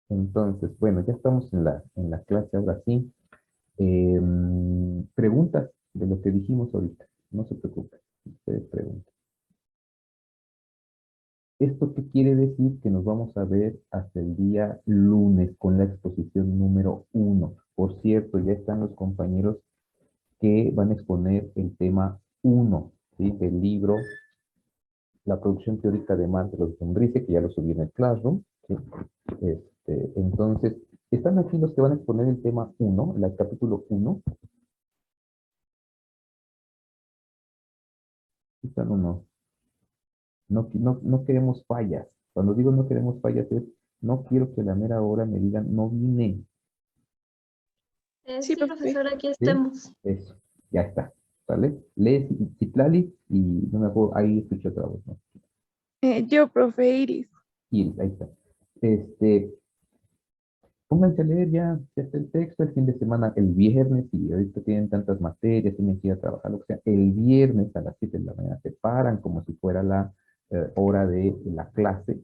Entonces, bueno, ya estamos en la clase ahora sí. Preguntas de lo que dijimos ahorita. No se preocupen. Ustedes pregunten. ¿Esto qué quiere decir? Que nos vamos a ver hasta el día lunes con la exposición número 1. Por cierto, ya están los compañeros que van a exponer el tema 1, ¿sí? Del libro La producción teórica de Marcelo Sombrice, que ya lo subí en el Classroom, ¿sí? Entonces, están aquí los que van a exponer el tema 1, el capítulo 1. Están uno. No queremos fallas. Cuando digo no queremos fallas es, no quiero que a la mera hora me digan, no vine. Sí, Sí, profesor, aquí ¿Sí? estamos. Eso, ya está. ¿Vale? Lee Citlali y no me acuerdo, ahí escuché otra voz, ¿no? yo, profe Iris. Iris, ahí está. Este, Pónganse a leer ya está el texto, el fin de semana, el viernes, y ahorita tienen tantas materias, tienen que ir a trabajar, lo que sea, el viernes a las 7 de la mañana se paran como si fuera la hora de la clase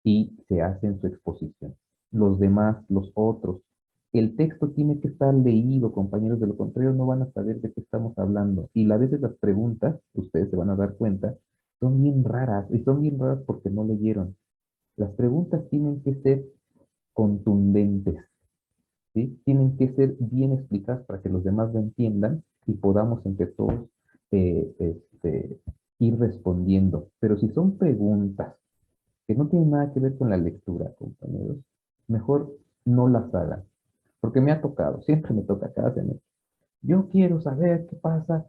y se hacen su exposición. Los demás, los otros, el texto tiene que estar leído, compañeros, de lo contrario no van a saber de qué estamos hablando. Y a veces las preguntas, ustedes se van a dar cuenta, son bien raras, y son bien raras porque no leyeron. Las preguntas tienen que ser contundentes, ¿sí? Tienen que ser bien explicadas para que los demás lo entiendan y podamos entre todos eh, este, ir respondiendo. Pero si son preguntas que no tienen nada que ver con la lectura, compañeros, mejor no las hagan. Porque me ha tocado, siempre me toca cada semestre. Yo quiero saber qué pasa,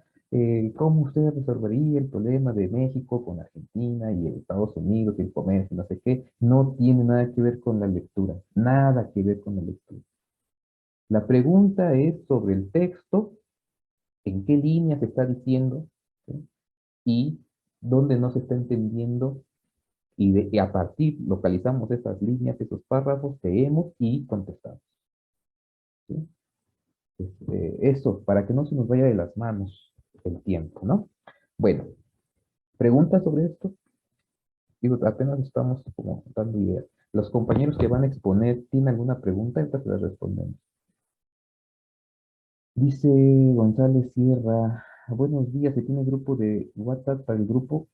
cómo usted resolvería el problema de México con Argentina y Estados Unidos y el comercio, no sé qué. No tiene nada que ver con la lectura, nada que ver con la lectura. La pregunta es sobre el texto, en qué línea se está diciendo, ¿sí? Y dónde no se está entendiendo, y a partir localizamos esas líneas, esos párrafos, leemos y contestamos, ¿sí? Eso, para que no se nos vaya de las manos el tiempo, ¿no? Bueno, ¿preguntas sobre esto? Digo, apenas estamos como dando ideas. Los compañeros que van a exponer, ¿tienen alguna pregunta? Entonces las respondemos. Dice González Sierra, buenos días, ¿se tiene grupo de WhatsApp para el grupo?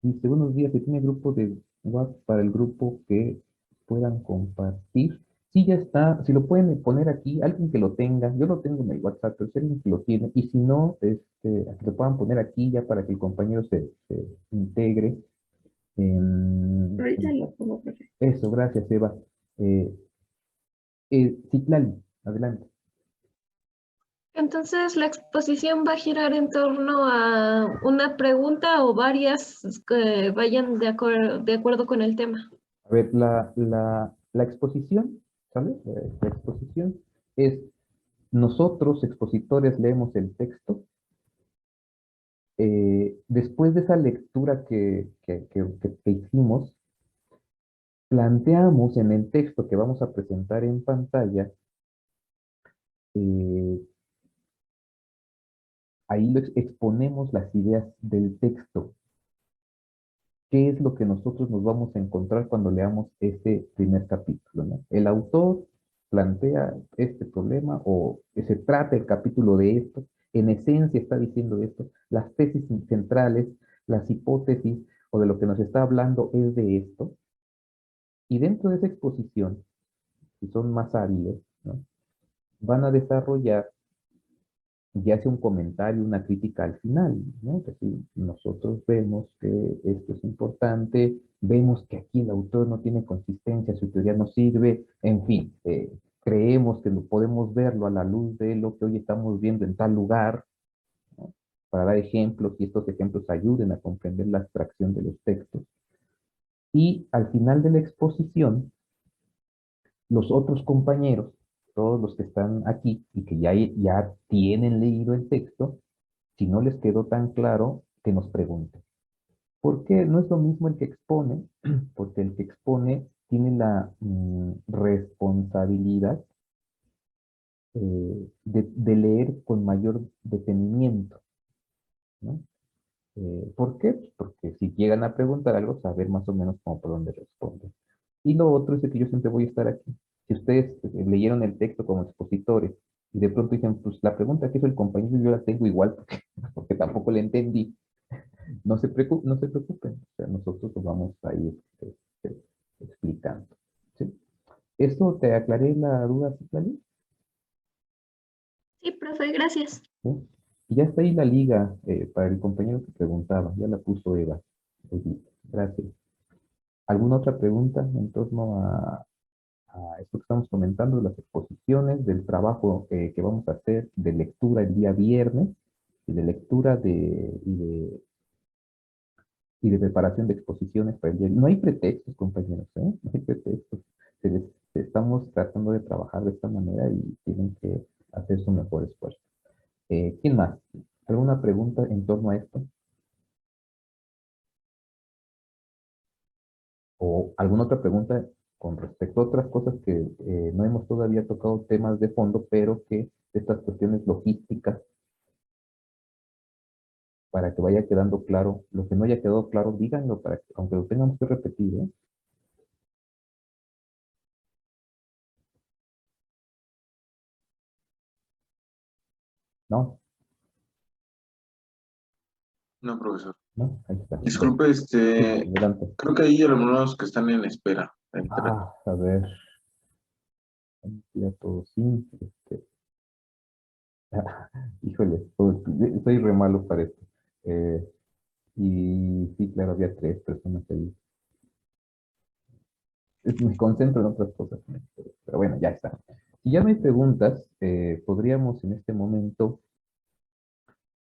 Dice, buenos días, ¿se tiene grupo de WhatsApp para el grupo que puedan compartir? Sí, ya está, si lo pueden poner aquí, alguien que lo tenga, yo lo tengo en el WhatsApp, pero si alguien que lo tiene, y si no, que lo puedan poner aquí ya para que el compañero se integre. Ahorita lo pongo, profe. Eso, gracias, Eva. Eh, Citlali, adelante. Entonces, la exposición va a girar en torno a una pregunta o varias que vayan de acuerdo con el tema. A ver, la exposición, ¿sale? La exposición es, nosotros, expositores, leemos el texto. Después de esa lectura que hicimos, planteamos en el texto que vamos a presentar en pantalla, eh, ahí exponemos las ideas del texto. ¿Qué es lo que nosotros nos vamos a encontrar cuando leamos ese primer capítulo, ¿no? El autor plantea este problema o se trata el capítulo de esto, en esencia está diciendo esto, las tesis centrales, las hipótesis o de lo que nos está hablando es de esto, y dentro de esa exposición, si son más hábiles, ¿no? Van a desarrollar ya sea un comentario, una crítica al final, ¿no? Es decir, nosotros vemos que esto es importante, vemos que aquí el autor no tiene consistencia, su teoría no sirve, en fin, creemos que podemos verlo a la luz de lo que hoy estamos viendo en tal lugar, ¿no? Para dar ejemplos y estos ejemplos ayuden a comprender la abstracción de los textos. Y al final de la exposición, los otros compañeros, todos los que están aquí y que ya tienen leído el texto, si no les quedó tan claro, que nos pregunten. ¿Por qué? No es lo mismo el que expone, porque el que expone tiene la responsabilidad de leer con mayor detenimiento, ¿no? ¿Por qué? Pues porque si llegan a preguntar algo, saber más o menos cómo por dónde responder. Y lo otro es que yo siempre voy a estar aquí. Si ustedes leyeron el texto como expositores y de pronto dicen, pues la pregunta que hizo el compañero yo la tengo igual porque, porque tampoco la entendí, no se preocupen. O sea, nosotros lo vamos a ir explicando. ¿Sí? ¿Esto te aclaré la duda, Citlali? Sí, profe, gracias. ¿Sí? Y ya está ahí la liga para el compañero que preguntaba. Ya la puso Eva. Gracias. ¿Alguna otra pregunta en torno a esto que estamos comentando, de las exposiciones, del trabajo que vamos a hacer de lectura el día viernes y de lectura y de preparación de exposiciones para el día? No hay pretextos, compañeros, ¿eh? No hay pretextos. Estamos tratando de trabajar de esta manera y tienen que hacer su mejor esfuerzo. ¿Quién más? ¿Alguna pregunta en torno a esto? ¿O alguna otra pregunta con respecto a otras cosas que no hemos todavía tocado temas de fondo, pero que estas cuestiones logísticas, para que vaya quedando claro, lo que no haya quedado claro, díganlo, para que, aunque lo tengamos que repetir, ¿eh? ¿No? No, profesor. ¿No? Ahí está. Disculpe, Sí, adelante. creo que hay algunos que están en espera. A ver. Ya todo sí. Híjole, soy re malo para esto. Y sí, claro, había 3 personas ahí. Me concentro en otras cosas, pero bueno, ya está. Si ya no hay preguntas, podríamos en este momento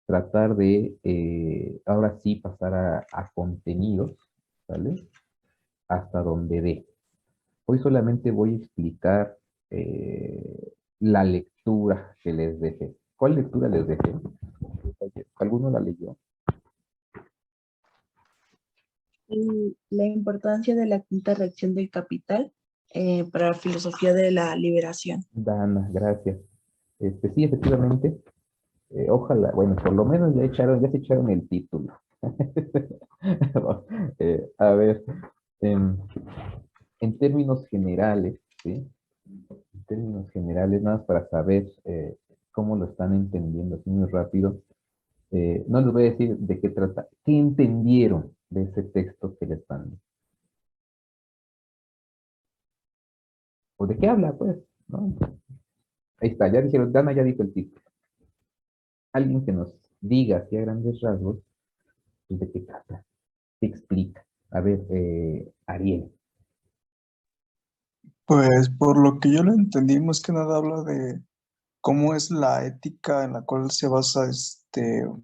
tratar de, ahora sí, pasar a contenidos, ¿vale? Hasta donde dé. Hoy solamente voy a explicar la lectura que les dejé. ¿Cuál lectura les dejé? ¿Alguno la leyó? La importancia de la quinta reacción del capital para la filosofía de la liberación. Dana, gracias. Sí, efectivamente. Ojalá, bueno, por lo menos ya se echaron el título. A ver, en, en términos generales, ¿sí? En términos generales, nada más para saber cómo lo están entendiendo, así muy rápido. No les voy a decir de qué trata, qué entendieron de ese texto que les dan. O de qué habla, pues, ¿no? Ahí está, ya dijeron, Dana ya dijo el título. Alguien que nos diga así a grandes rasgos, pues, de qué trata, qué explica. A ver, Ariel. Pues por lo que yo lo entendí, más que nada habla de cómo es la ética en la cual se basa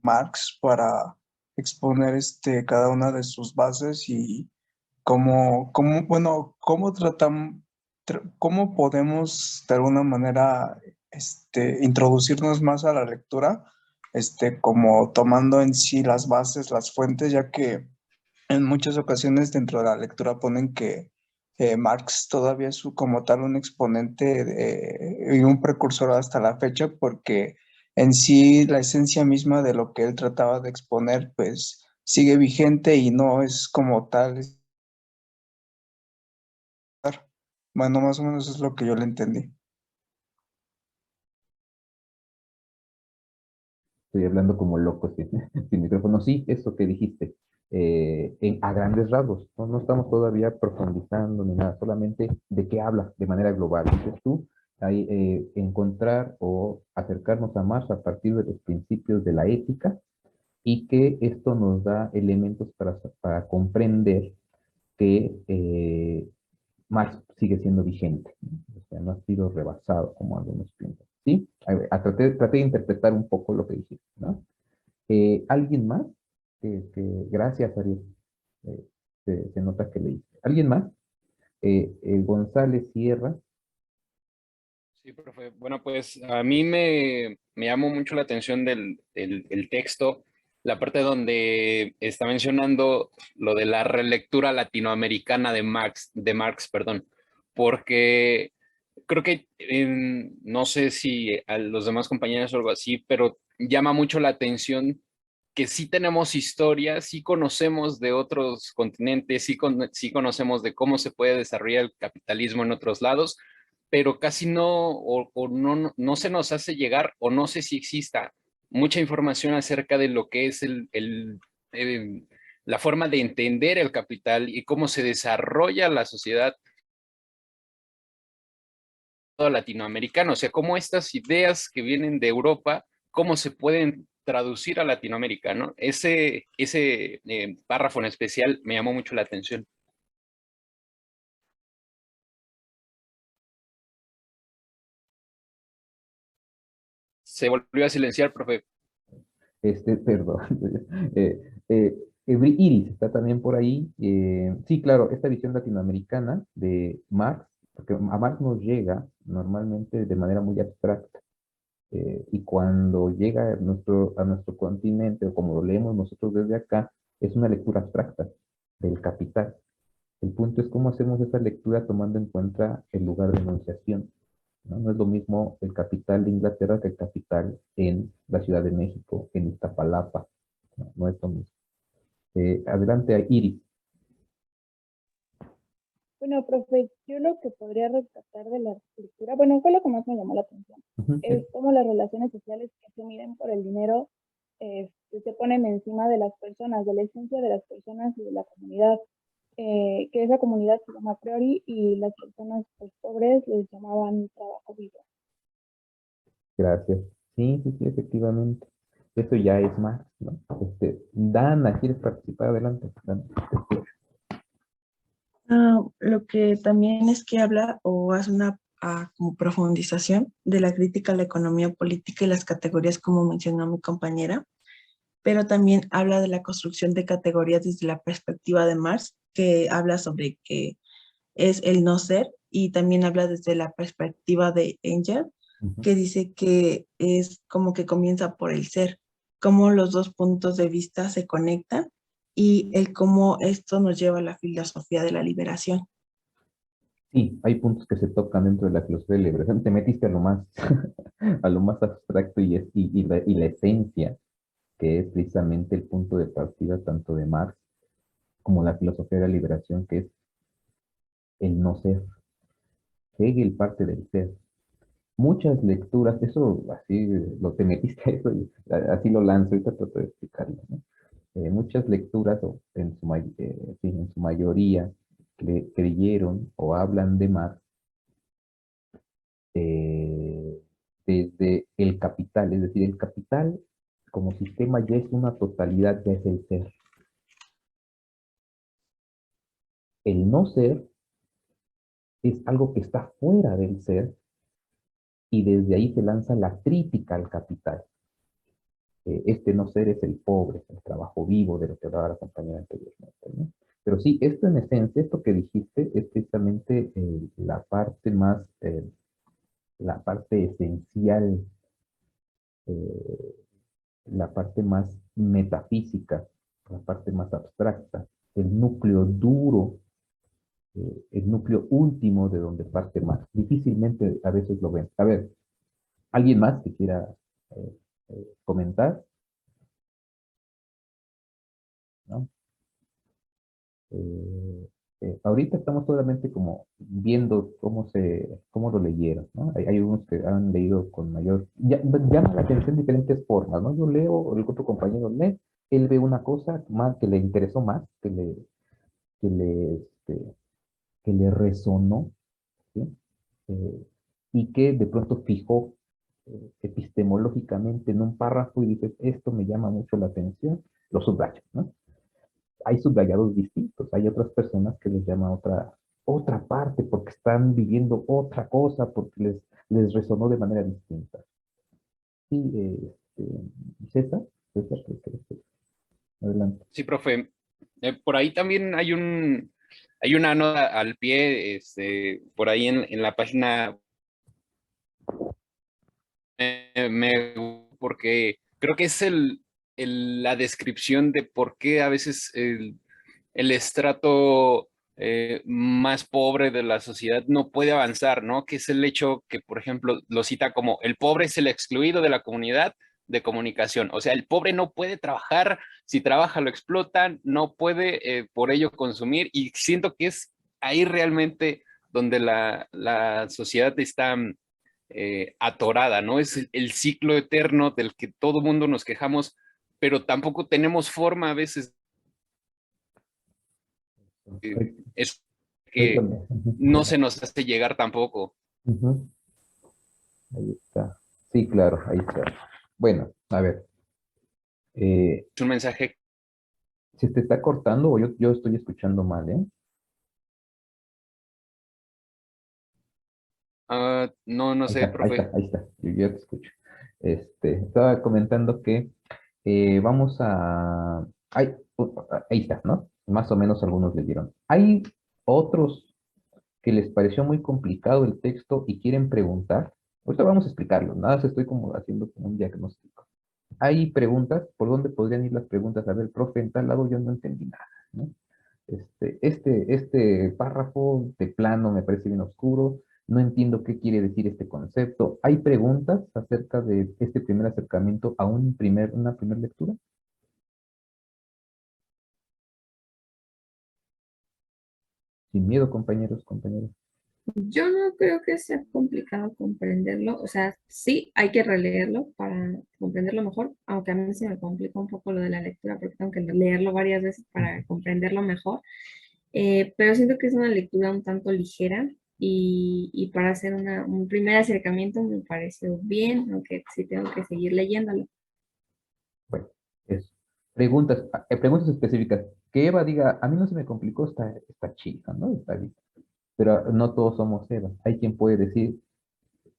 Marx para exponer cada una de sus bases y cómo podemos de alguna manera introducirnos más a la lectura, como tomando en sí las bases, las fuentes, ya que en muchas ocasiones dentro de la lectura ponen que Marx todavía es como tal un exponente y un precursor hasta la fecha, porque en sí la esencia misma de lo que él trataba de exponer pues sigue vigente y no es como tal. Bueno, más o menos es lo que yo le entendí. Estoy hablando como loco sin micrófono. Sí, eso que dijiste, a grandes rasgos. No, no estamos todavía profundizando ni nada, solamente de qué habla de manera global. Dices tú, ahí, encontrar o acercarnos a Marx a partir de los principios de la ética y que esto nos da elementos para comprender que Marx sigue siendo vigente, ¿no? O sea, no ha sido rebasado como algunos piensan. ¿Sí? Traté de interpretar un poco lo que dijiste, ¿no? ¿Alguien más? Gracias, Ariel. Se nota que leíste. ¿Alguien más? González Sierra. Sí, profe. Bueno, pues a mí me llamó mucho la atención del texto, la parte donde está mencionando lo de la relectura latinoamericana de Marx, perdón, porque creo que no sé si a los demás compañeros o algo así, pero llama mucho la atención que sí tenemos historia, sí conocemos de otros continentes, sí conocemos de cómo se puede desarrollar el capitalismo en otros lados, pero casi no, o no se nos hace llegar, o no sé si exista mucha información acerca de lo que es la forma de entender el capital y cómo se desarrolla la sociedad latinoamericana, o sea, cómo estas ideas que vienen de Europa, cómo se pueden traducir a Latinoamérica, ¿no? Ese párrafo en especial me llamó mucho la atención. Se volvió a silenciar, profe. Perdón. Eh, Iris está también por ahí. Sí, claro, esta visión latinoamericana de Marx, porque a Marx nos llega normalmente de manera muy abstracta. Y cuando llega a nuestro continente, o como lo leemos nosotros desde acá, es una lectura abstracta del capital. El punto es cómo hacemos esa lectura tomando en cuenta el lugar de enunciación, ¿no? No es lo mismo el capital de Inglaterra que el capital en la Ciudad de México, en Iztapalapa. No, no es lo mismo. Adelante, Iris. Bueno, profe, yo lo que podría rescatar de la escritura, bueno, fue lo que más me llamó la atención, Ujú, es cómo las relaciones sociales que se miden por el dinero se ponen encima de las personas, de la esencia de las personas y de la comunidad, que esa comunidad se llama a priori y las personas pues, pobres les llamaban trabajo vivo. gracias. Sí, sí, sí, efectivamente. Eso ya es más, ¿no? Dana, ¿quieres participar? Adelante. Dana, te escucho. Lo que también es que habla o hace una como profundización de la crítica a la economía política y las categorías, como mencionó mi compañera, pero también habla de la construcción de categorías desde la perspectiva de Marx, que habla sobre que es el no ser, y también habla desde la perspectiva de Engels, Ujú. que dice que es como que comienza por el ser, cómo los dos puntos de vista se conectan y el cómo esto nos lleva a la filosofía de la liberación. Sí, hay puntos que se tocan dentro de la filosofía de la liberación. Te metiste a lo más, a lo más abstracto y la esencia, que es precisamente el punto de partida tanto de Marx como la filosofía de la liberación, que es el no ser. Hegel parte del ser. Muchas lecturas, eso así lo te metiste a eso y así lo lanzo, ahorita trato de explicarlo, ¿no? Muchas lecturas, sí, en su mayoría, creyeron o hablan de Marx eh, desde el capital, es decir, el capital como sistema ya es una totalidad, ya es el ser. El no ser es algo que está fuera del ser y desde ahí se lanza la crítica al capital. Este no ser es el pobre, el trabajo vivo de lo que hablaba la compañera anteriormente, ¿no? Pero sí, esto en esencia, esto que dijiste, es precisamente la parte esencial, eh, la parte más metafísica, la parte más abstracta, el núcleo duro, el núcleo último de donde parte más. Difícilmente a veces lo ven. A ver, ¿alguien más que quiera comentar? ¿No? Eh, ahorita estamos solamente como viendo cómo lo leyeron, ¿no? Hay unos que han leído con mayor, llama la atención diferentes formas, ¿no? Yo leo, el otro compañero lee, él ve una cosa más que le interesó más, que le, este, que le resonó, ¿sí? Eh, y que de pronto fijó epistemológicamente en un párrafo y dices, esto me llama mucho la atención, lo subrayo, ¿no? Hay subrayados distintos, hay otras personas que les llama otra parte porque están viviendo otra cosa, porque les resonó de manera distinta. Sí, César, César, adelante. Sí, profe. Por ahí también hay una nota al pie, por ahí en la página, porque creo que es la descripción de por qué a veces el estrato más pobre de la sociedad no puede avanzar, ¿no? Que es el hecho que, por ejemplo, lo cita como el pobre es el excluido de la comunidad de comunicación. O sea, el pobre no puede trabajar, si trabaja lo explotan, no puede por ello consumir, y siento que es ahí realmente donde la sociedad está atorada, ¿no? Es el ciclo eterno del que todo mundo nos quejamos, pero tampoco tenemos forma a veces. Es que no se nos hace llegar tampoco. Ujú. Ahí está. Sí, claro, ahí está. Bueno, a ver. Es un mensaje. ¿Se te está cortando o yo estoy escuchando mal, eh? No Ahí sé, está, ahí está, profe. ahí está. Yo ya te escucho. Estaba comentando que vamos a... ahí está, ¿no? Más o menos algunos leyeron. Hay otros que les pareció muy complicado el texto y quieren preguntar. Ahorita vamos a explicarlo, nada, más estoy como haciendo como un diagnóstico. Hay preguntas, ¿por dónde podrían ir las preguntas? A ver, profe, en tal lado yo no entendí nada, ¿no? Este párrafo de plano me parece bien oscuro, no entiendo qué quiere decir este concepto. ¿Hay preguntas acerca de este primer acercamiento a una primera lectura? Sin miedo, compañeros, compañeros. Yo no creo que sea complicado comprenderlo, o sea, sí hay que releerlo para comprenderlo mejor, aunque a mí se me complica un poco lo de la lectura porque tengo que leerlo varias veces para comprenderlo mejor. Pero siento que es una lectura un tanto ligera y para hacer un primer acercamiento me pareció bien, aunque sí tengo que seguir leyéndolo. Bueno, eso. Preguntas específicas. Que Eva diga, a mí no se me complicó, está chido, ¿no? Está bien. Pero no todos somos Eva. Hay quien puede decir,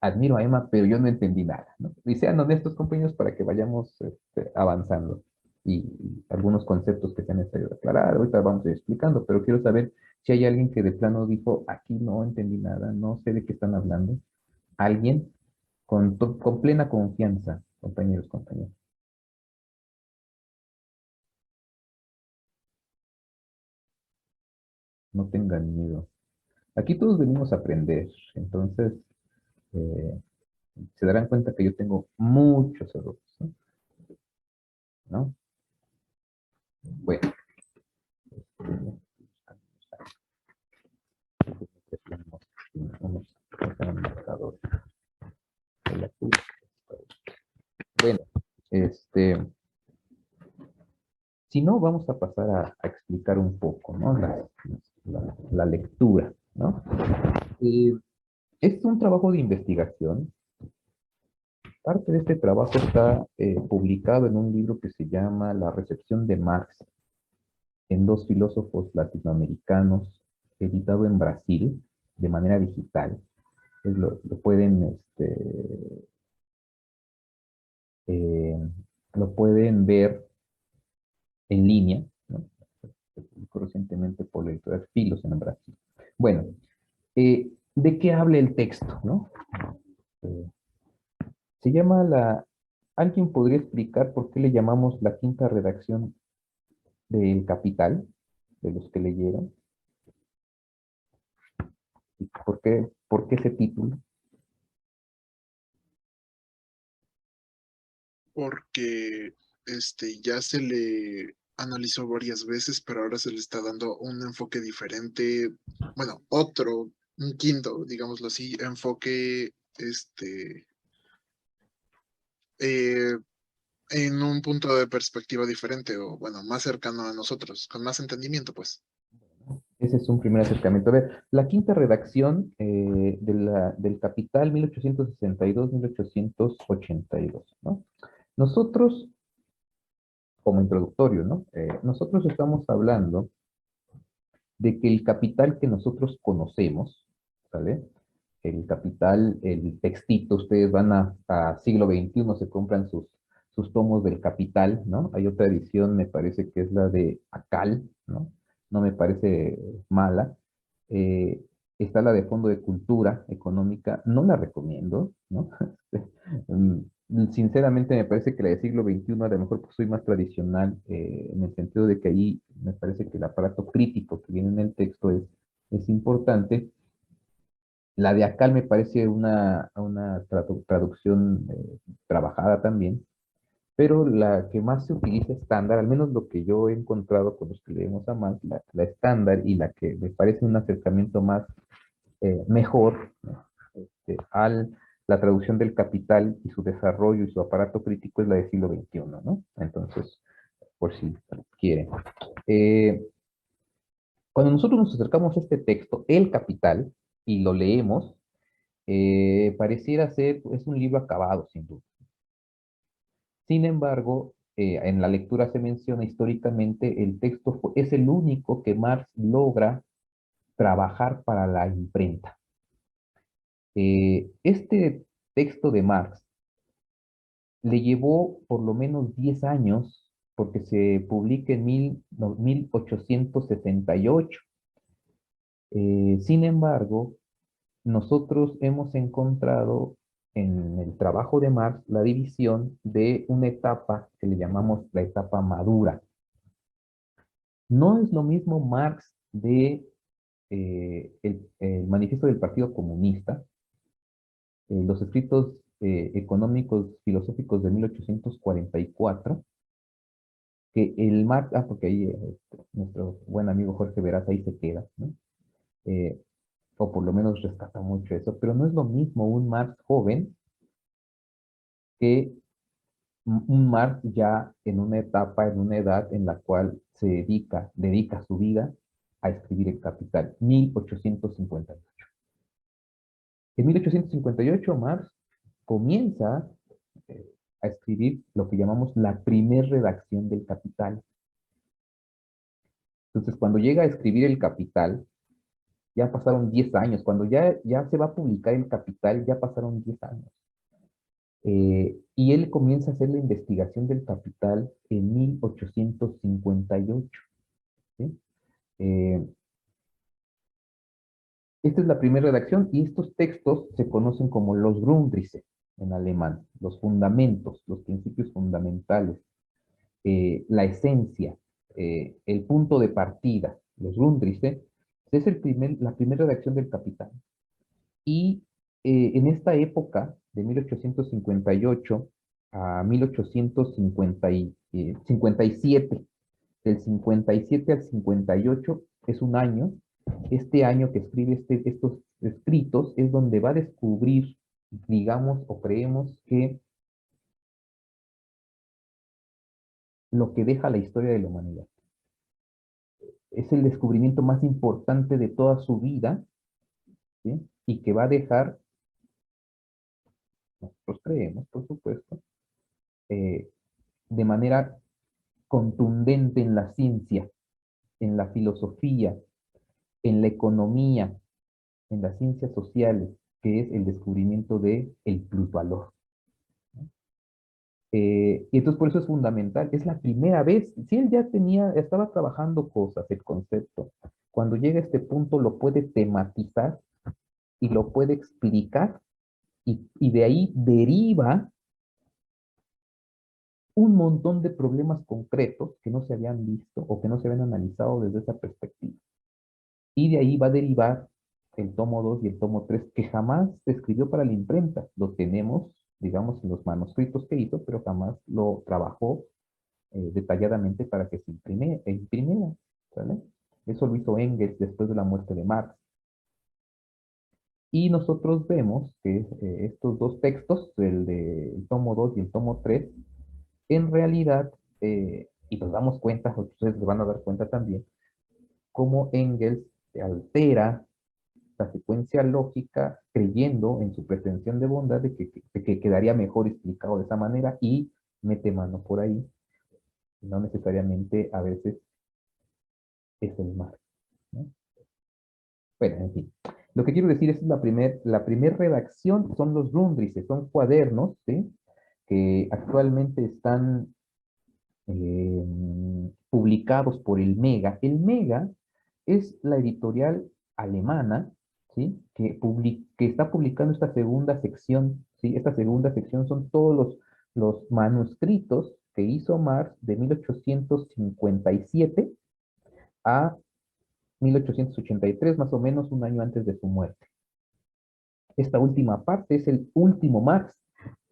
admiro a Emma, pero yo no entendí nada, ¿no? Y sean honestos, compañeros, para que vayamos avanzando. Y algunos conceptos que se han necesario aclarar, ahorita vamos a ir explicando, pero quiero saber si hay alguien que de plano dijo, aquí no entendí nada, no sé de qué están hablando. Alguien con plena confianza, compañeros, compañeros. No tengan miedo. Aquí todos venimos a aprender, entonces eh, se darán cuenta que yo tengo muchos errores, ¿no? ¿No? Bueno, unos marcadores de la tuya. Bueno, si no, vamos a pasar a explicar un poco, ¿no? La lectura, ¿no? Es un trabajo de investigación. Parte de este trabajo está publicado en un libro que se llama La recepción de Marx en dos filósofos latinoamericanos, editado en Brasil de manera digital. Lo pueden, eh, lo pueden ver en línea, ¿no? Se publicó recientemente por la editorial Filos en Brasil. Bueno, ¿de qué habla el texto, no? Eh, se llama ¿Alguien podría explicar por qué le llamamos la quinta redacción del Capital, de los que leyeron? ¿Por qué ese título? Porque ya se le analizó varias veces, pero ahora se le está dando un enfoque diferente, bueno, otro, un quinto, digámoslo así, enfoque eh, en un punto de perspectiva diferente, o bueno, más cercano a nosotros, con más entendimiento, pues. Ese es un primer acercamiento. A ver, la quinta redacción del Capital 1862-1882, ¿no? Nosotros, como introductorio, ¿no? Nosotros estamos hablando de que el capital que nosotros conocemos, ¿vale? El capital, el textito, ustedes van a siglo XXI, se compran sus tomos del Capital, ¿no? Hay otra edición, me parece que es la de Acal, ¿no? No me parece mala. Eh, Está la de Fondo de Cultura Económica, no la recomiendo, ¿no? Sinceramente me parece que la de siglo XXI a lo mejor pues, soy más tradicional en el sentido de que ahí me parece que el aparato crítico que viene en el texto es importante. La de Akal me parece una traducción trabajada también, pero la que más se utiliza estándar, al menos lo que yo he encontrado con los que leemos a más, la estándar y la que me parece un acercamiento más mejor, ¿no? A la traducción del Capital y su desarrollo y su aparato crítico es la del siglo XXI, ¿no? Entonces, por si quieren. Cuando nosotros nos acercamos a este texto, El Capital, y lo leemos, pareciera ser, es un libro acabado, sin duda. Sin embargo, en la lectura se menciona históricamente, el texto es el único que Marx logra trabajar para la imprenta. Este texto de Marx le llevó por lo menos 10 años, porque se publica en 1868. Sin embargo, nosotros hemos encontrado en el trabajo de Marx la división de una etapa que le llamamos la etapa madura. No es lo mismo Marx de el manifiesto del Partido Comunista, los escritos económicos filosóficos de 1844, que el Marx, porque ahí nuestro buen amigo Jorge Veraz ahí se queda, ¿no? O por lo menos rescata mucho eso, pero no es lo mismo un Marx joven que un Marx ya en una etapa, en una edad en la cual se dedica su vida a escribir el Capital, 1858. En 1858 Marx comienza a escribir lo que llamamos la primer redacción del Capital. Entonces, cuando llega a escribir el Capital, ya pasaron 10 años. Cuando ya se va a publicar el Capital, ya pasaron 10 años. Y él comienza a hacer la investigación del Capital en 1858. ¿Sí? Esta es la primera redacción y estos textos se conocen como los Grundrisse en alemán, los fundamentos, los principios fundamentales, la esencia, el punto de partida, los Grundrisse, es la primera redacción del Capital. Y en esta época, de 1858 a 1857, del 57 al 58 es un año. Este año que escribe estos escritos es donde va a descubrir, digamos, o creemos que lo que deja la historia de la humanidad. Es el descubrimiento más importante de toda su vida, ¿sí? Y que va a dejar, nosotros creemos, por supuesto, de manera contundente en la ciencia, en la filosofía, en la economía, en las ciencias sociales, que es el descubrimiento del plusvalor. Y entonces por eso es fundamental, es la primera vez, si él ya estaba trabajando cosas, el concepto, cuando llega a este punto lo puede tematizar y lo puede explicar, y de ahí deriva un montón de problemas concretos que no se habían visto o que no se habían analizado desde esa perspectiva. Y de ahí va a derivar el tomo 2 y el tomo 3, que jamás se escribió para la imprenta. Lo tenemos, digamos, en los manuscritos que hizo, pero jamás lo trabajó detalladamente para que se imprimiera, ¿sale? Eso lo hizo Engels después de la muerte de Marx. Y nosotros vemos que estos dos textos, el tomo 2 y el tomo 3, en realidad, y nos damos cuenta, ustedes se van a dar cuenta también, cómo Engels altera la secuencia lógica creyendo en su pretensión de bondad de que quedaría mejor explicado de esa manera y mete mano por ahí. No necesariamente a veces es el Marx, ¿no? Bueno, en fin. Lo que quiero decir es que la primer redacción son los Grundrisse, son cuadernos, ¿sí? Que actualmente están publicados por el Mega. El Mega es la editorial alemana, ¿sí? Que está publicando esta segunda sección, ¿sí? Esta segunda sección son todos los manuscritos que hizo Marx de 1857 a 1883, más o menos un año antes de su muerte. Esta última parte es el último Marx,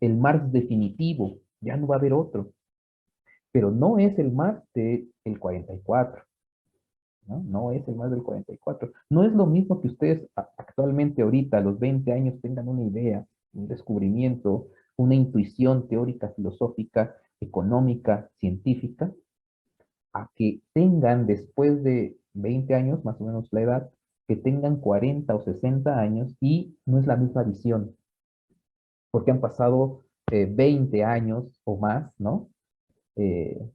el Marx definitivo, ya no va a haber otro, pero no es el Marx del 44, ¿no? No es el Marx del 44. No es lo mismo que ustedes actualmente, ahorita, a los 20 años, tengan una idea, un descubrimiento, una intuición teórica, filosófica, económica, científica, a que tengan después de 20 años, más o menos la edad, que tengan 40 o 60 años y no es la misma visión, porque han pasado 20 años o más, ¿no?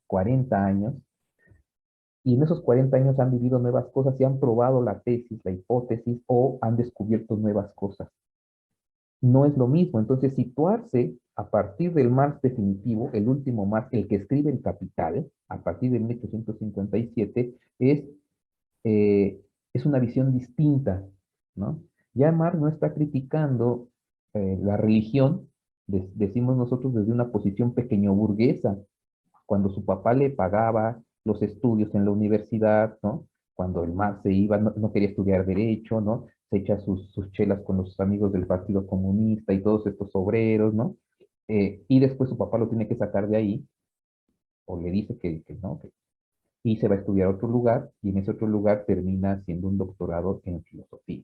40 años, y en esos 40 años han vivido nuevas cosas y han probado la tesis, la hipótesis o han descubierto nuevas cosas. No es lo mismo, entonces situarse a partir del Marx definitivo, el último Marx, el que escribe el Capital, a partir de 1857, es una visión distinta, ¿no? Ya Marx no está criticando la religión, decimos nosotros desde una posición pequeño burguesa, cuando su papá le pagaba los estudios en la universidad, ¿no? Cuando el Marx se iba, no quería estudiar derecho, ¿no? Se echa sus chelas con los amigos del Partido Comunista y todos estos obreros, ¿no? Y después su papá lo tiene que sacar de ahí, o le dice que no, y se va a estudiar a otro lugar, y en ese otro lugar termina haciendo un doctorado en filosofía.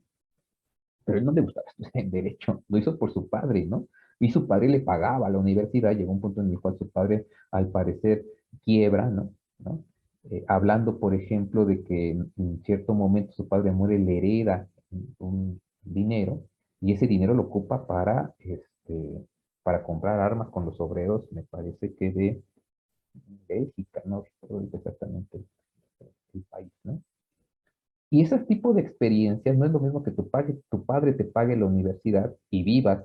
Pero él no le gustaba estudiar en derecho, lo hizo por su padre, ¿no? Y su padre le pagaba a la universidad, llegó un punto en el cual su padre, al parecer, quiebra, ¿no? ¿No? Hablando, por ejemplo, de que en cierto momento su padre muere, le hereda un dinero, y ese dinero lo ocupa para comprar armas con los obreros, me parece que de Bélgica, no recuerdo exactamente el país, ¿no? Y ese tipo de experiencias no es lo mismo que tu padre te pague la universidad y vivas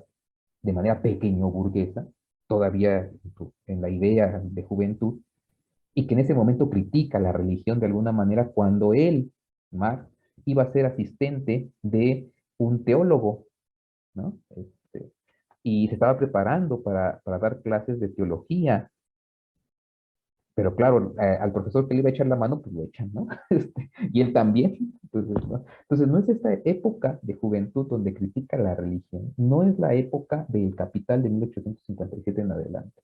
de manera pequeño burguesa, todavía en la idea de juventud, y que en ese momento critica la religión de alguna manera cuando él, Marx, iba a ser asistente de un teólogo, ¿no? Y se estaba preparando para dar clases de teología. Pero claro, al profesor que le iba a echar la mano, pues lo echan, ¿no? Y él también. Entonces, no es esta época de juventud donde critica la religión, no es la época del Capital de 1857 en adelante.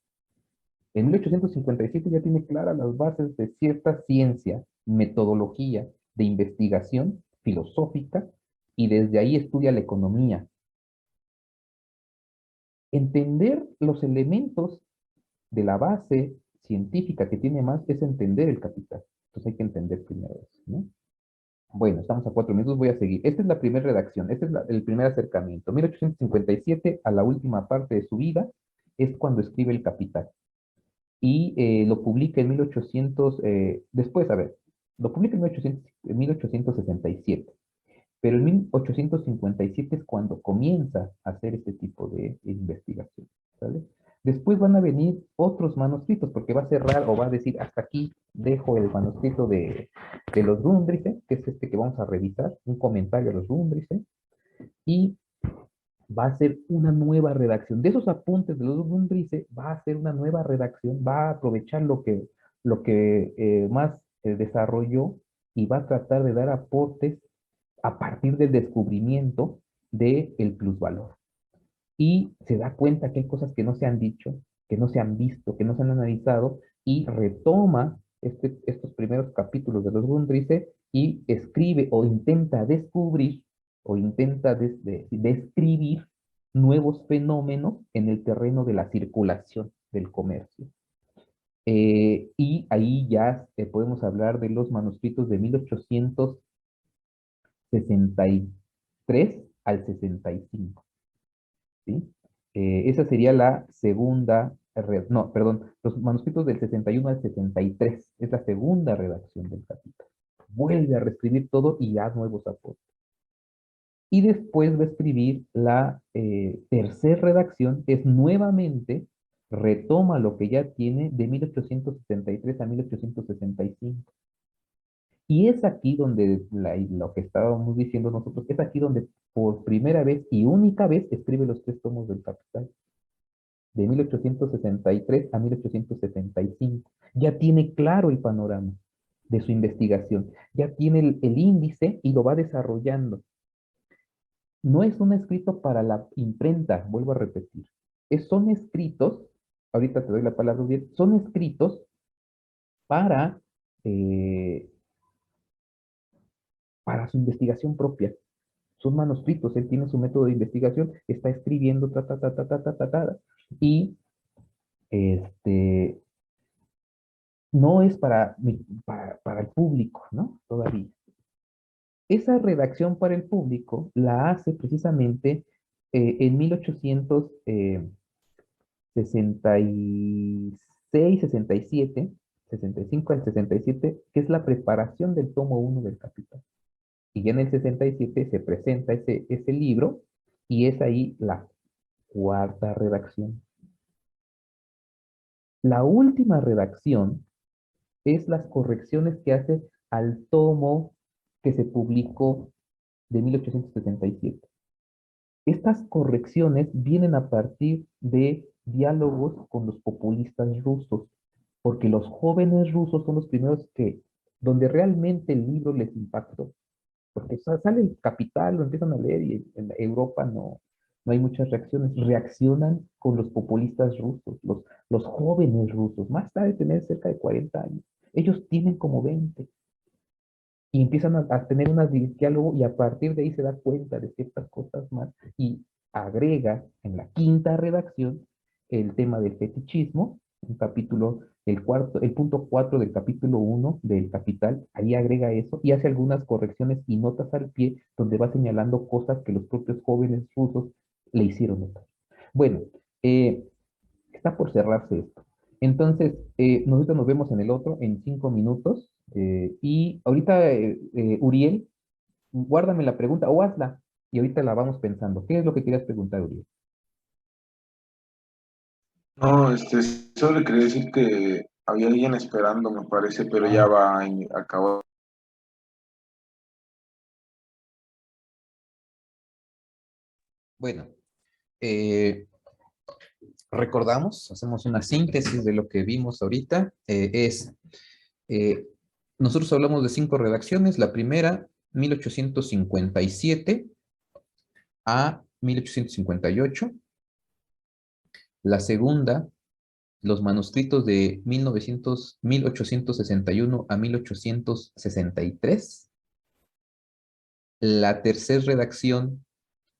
En 1857 ya tiene claras las bases de cierta ciencia, metodología de investigación filosófica, y desde ahí estudia la economía. Entender los elementos de la base científica que tiene más es entender el capital. Entonces hay que entender primero eso, ¿no? Bueno, estamos a 4 minutos, voy a seguir. Esta es la primera redacción, este es el primer acercamiento. 1857, a la última parte de su vida, es cuando escribe el Capital. Y lo publica en 1800, después, a ver, lo publica en 1867. Pero en 1857 es cuando comienza a hacer este tipo de investigación, ¿sale? Después van a venir otros manuscritos, porque va a cerrar o va a decir, hasta aquí dejo el manuscrito de los Grundrisse, que es este que vamos a revisar, un comentario a los Grundrisse, y va a hacer una nueva redacción. De esos apuntes de los Grundrisse, va a hacer una nueva redacción, va a aprovechar lo que más desarrolló y va a tratar de dar aportes a partir del descubrimiento del plusvalor. Y se da cuenta que hay cosas que no se han dicho, que no se han visto, que no se han analizado, y retoma estos primeros capítulos de los Grundrisse y escribe o intenta descubrir o intenta describir nuevos fenómenos en el terreno de la circulación del comercio. Y ahí ya podemos hablar de los manuscritos de 1863 al 65, ¿sí? Esa sería la segunda, no, perdón, los manuscritos del 61 al 63, es la segunda redacción del Capital. Vuelve a reescribir todo y da nuevos aportes. Y después va a escribir la tercera redacción, es nuevamente, retoma lo que ya tiene de 1863 a 1865. Y es aquí donde, lo que estábamos diciendo nosotros, es aquí donde por primera vez y única vez escribe los 3 tomos del Capital, de 1863 a 1875. Ya tiene claro el panorama, de su investigación. Ya tiene el índice y lo va desarrollando. No es un escrito para la imprenta, vuelvo a repetir. Son escritos, ahorita te doy la palabra, Uriel, son escritos para, eh, para su investigación propia. Son manuscritos, él tiene su método de investigación, está escribiendo, y no es para el público, ¿no? Todavía. Esa redacción para el público la hace precisamente en 1866, 67, 65 al 67, que es la preparación del tomo 1 del Capital. Y ya en el 67 se presenta ese libro y es ahí la cuarta redacción. La última redacción es las correcciones que hace al tomo que se publicó de 1877. Estas correcciones vienen a partir de diálogos con los populistas rusos, porque los jóvenes rusos son los primeros donde realmente el libro les impactó. Porque sale el Capital, lo empiezan a leer y en Europa no hay muchas reacciones. Reaccionan con los populistas rusos, los jóvenes rusos, más tarde de tener cerca de 40 años. Ellos tienen como 20 y empiezan a tener un diálogo y a partir de ahí se da cuenta de ciertas cosas más y agrega en la quinta redacción el tema del fetichismo, un capítulo, el punto 4 del capítulo 1 del Capital, ahí agrega eso y hace algunas correcciones y notas al pie donde va señalando cosas que los propios jóvenes rusos le hicieron notar. Bueno, está por cerrarse esto. Entonces, nosotros nos vemos en el otro en 5 minutos. Y ahorita, Uriel, guárdame la pregunta o hazla. Y ahorita la vamos pensando. ¿Qué es lo que querías preguntar, Uriel? No, solo le quería decir que había alguien esperando, me parece, pero ya va a acabar. Bueno, recordamos, hacemos una síntesis de lo que vimos ahorita. Nosotros hablamos de 5 redacciones. La primera, 1857 a 1858. La segunda, los manuscritos de 1861 a 1863. La tercera redacción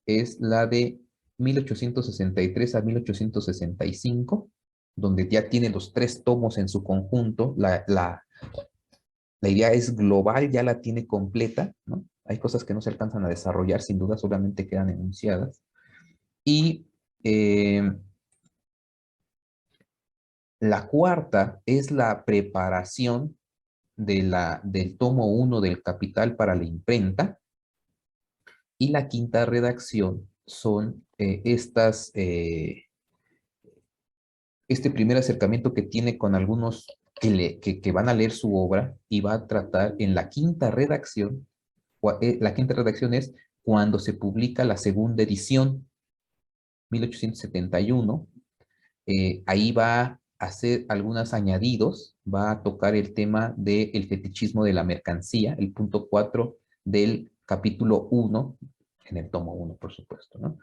es la de 1863 a 1865, donde ya tiene los 3 tomos en su conjunto. La idea es global, ya la tiene completa, ¿no? Hay cosas que no se alcanzan a desarrollar, sin duda, solamente quedan enunciadas. Y la cuarta es la preparación del tomo 1 del Capital para la imprenta. Y la quinta redacción son este primer acercamiento que tiene con algunos que van a leer su obra y va a tratar en la quinta redacción. La quinta redacción es cuando se publica la segunda edición, 1871. Ahí va a hacer algunos añadidos, va a tocar el tema del fetichismo de la mercancía, el punto 4 del capítulo 1, en el tomo 1, por supuesto, ¿no?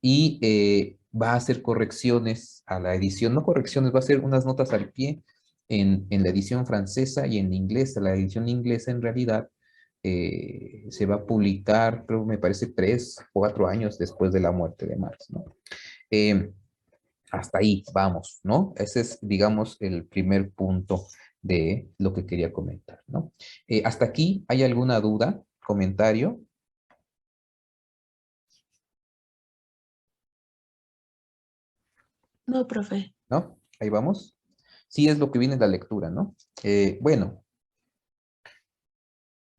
Y va a hacer correcciones a la edición, no correcciones, va a hacer unas notas al pie en la edición francesa y en inglés. La edición inglesa en realidad se va a publicar, creo, me parece 3, 4 años después de la muerte de Marx, ¿no? Hasta ahí vamos, ¿no? Ese es, digamos, el primer punto de lo que quería comentar, ¿no? Hasta aquí, ¿hay alguna duda, comentario? No, profe. ¿No? Ahí vamos. Sí es lo que viene en la lectura, ¿no? Bueno,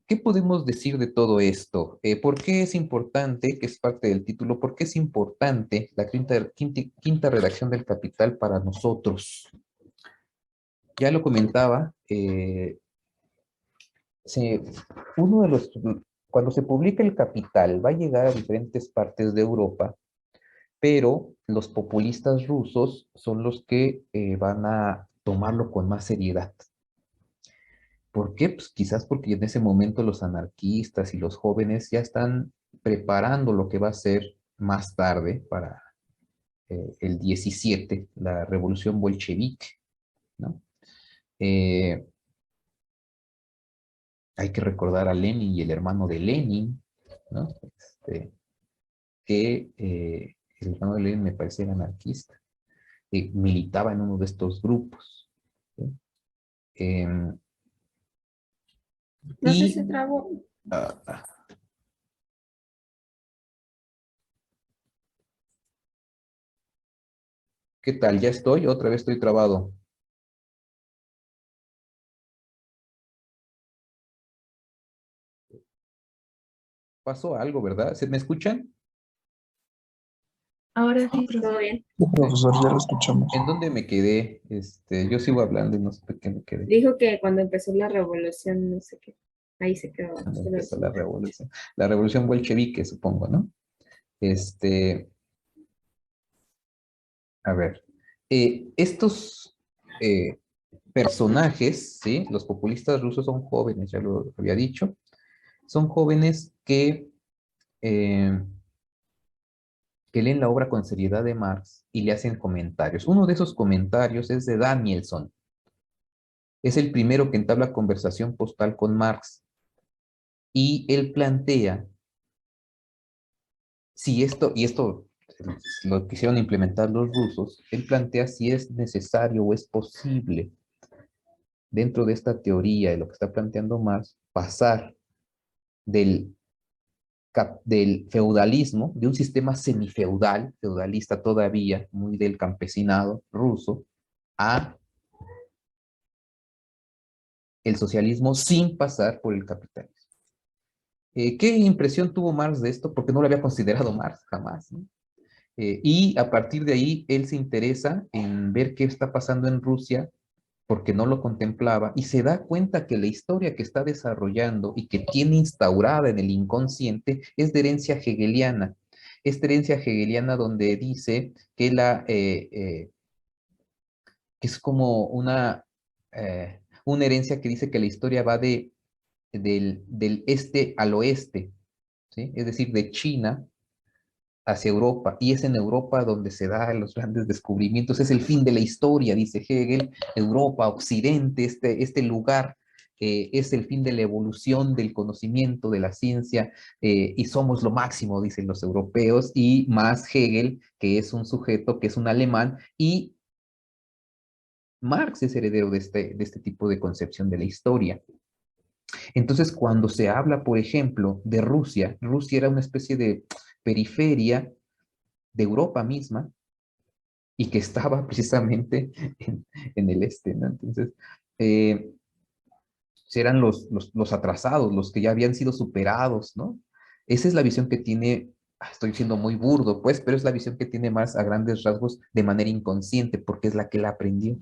¿qué podemos decir de todo esto? ¿Por qué es importante, que es parte del título, por qué es importante la quinta redacción del Capital para nosotros? Ya lo comentaba, cuando se publica el Capital va a llegar a diferentes partes de Europa, pero los populistas rusos son los que van a tomarlo con más seriedad. ¿Por qué? Pues quizás porque en ese momento los anarquistas y los jóvenes ya están preparando lo que va a ser más tarde para el 17, la revolución bolchevique, ¿no? Eh, Hay que recordar a Lenin y el hermano de Lenin, ¿no? Que el hermano de Lenin me parece era anarquista, militaba en uno de estos grupos, ¿sí? Em, No sé y si trabo. ah, ¿qué tal? ¿Ya estoy? Otra vez estoy trabado. Pasó algo, ¿verdad? ¿Se me escuchan? Ahora sí, ¿Todo profe. bien? Sí, profesor, ya lo escuchamos. ¿En dónde me quedé? Yo sigo hablando y no sé por qué me quedé. Dijo que cuando empezó la revolución, no sé qué. Ahí se quedó. Cuando Solo empezó eso. la revolución. La revolución bolchevique, supongo, ¿no? Este, a ver. Estos personajes, ¿sí? Los populistas rusos son jóvenes, ya lo había dicho. Son jóvenes eh, que leen la obra con seriedad de Marx y le hacen comentarios. Uno de esos comentarios es de Danielson. Es el primero que entabla conversación postal con Marx. Y él plantea si esto, y esto lo quisieron implementar los rusos, él plantea si es necesario o es posible, dentro de esta teoría de lo que está planteando Marx, pasar del, del feudalismo, de un sistema semifeudal, feudalista todavía, muy del campesinado ruso, a el socialismo sin pasar por el capitalismo. ¿Qué impresión tuvo Marx de esto? Porque no lo había considerado Marx jamás, ¿no? Y a partir de ahí, él se interesa en ver qué está pasando en Rusia, porque no lo contemplaba, y se da cuenta que la historia que está desarrollando y que tiene instaurada en el inconsciente es de herencia hegeliana. Esta herencia hegeliana donde dice que, que es como una herencia que dice que la historia va del este al oeste, ¿sí? Es decir, de China hacia Europa, y es en Europa donde se dan los grandes descubrimientos, es el fin de la historia, dice Hegel, Europa, Occidente, este lugar es el fin de la evolución del conocimiento, de la ciencia, y somos lo máximo, dicen los europeos, y más Hegel, que es un sujeto, que es un alemán, y Marx es heredero de este tipo de concepción de la historia. Entonces, cuando se habla, por ejemplo, de Rusia, Rusia era una especie de periferia de Europa misma, y que estaba precisamente en el este, ¿no? Entonces, eh, eran los atrasados, los que ya habían sido superados, ¿no? Esa es la visión que tiene, estoy siendo muy burdo, pues, pero es la visión que tiene más a grandes rasgos de manera inconsciente, porque es la que la aprendió.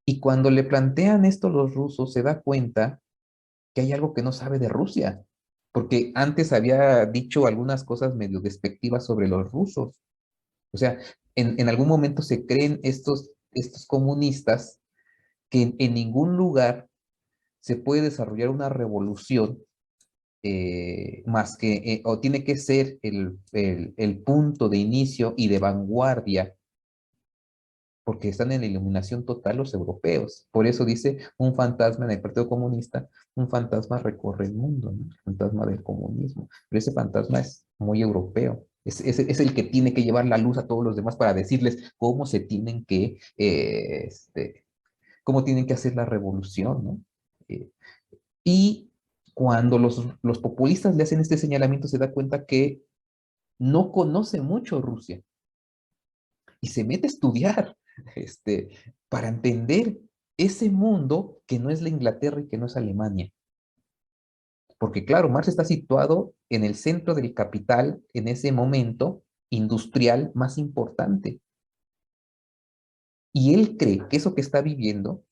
Y cuando le plantean esto los rusos, se da cuenta que hay algo que no sabe de Rusia, porque antes había dicho algunas cosas medio despectivas sobre los rusos. O sea, en algún momento se creen estos comunistas que en ningún lugar se puede desarrollar una revolución más que, o tiene que ser el punto de inicio y de vanguardia, porque están en la iluminación total los europeos. Por eso dice un fantasma en el Partido Comunista, un fantasma recorre el mundo, ¿no? El fantasma del comunismo. Pero ese fantasma es muy europeo. Es el que tiene que llevar la luz a todos los demás para decirles cómo se tienen que, cómo tienen que hacer la revolución, ¿no? Eh, y cuando los populistas le hacen este señalamiento, se da cuenta que no conoce mucho Rusia y se mete a estudiar para entender ese mundo que no es la Inglaterra y que no es Alemania. Porque claro, Marx está situado en el centro del capital en ese momento industrial más importante. Y él cree que eso que está viviendo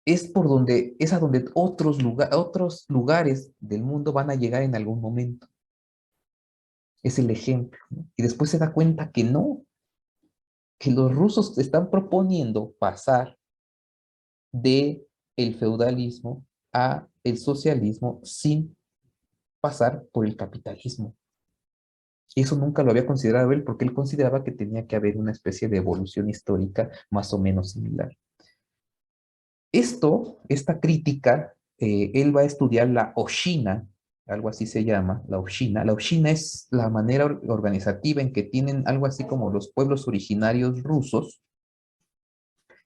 es por donde, es a donde otros lugares del mundo van a llegar en algún momento. Es el ejemplo, ¿no? Y después se da cuenta que no, que los rusos están proponiendo pasar de el feudalismo a el socialismo sin pasar por el capitalismo. Eso nunca lo había considerado él porque él consideraba que tenía que haber una especie de evolución histórica más o menos similar. Esta crítica, él va a estudiar la Oshina, algo así se llama, la Oshina. La Oshina es la manera organizativa en que tienen algo así como los pueblos originarios rusos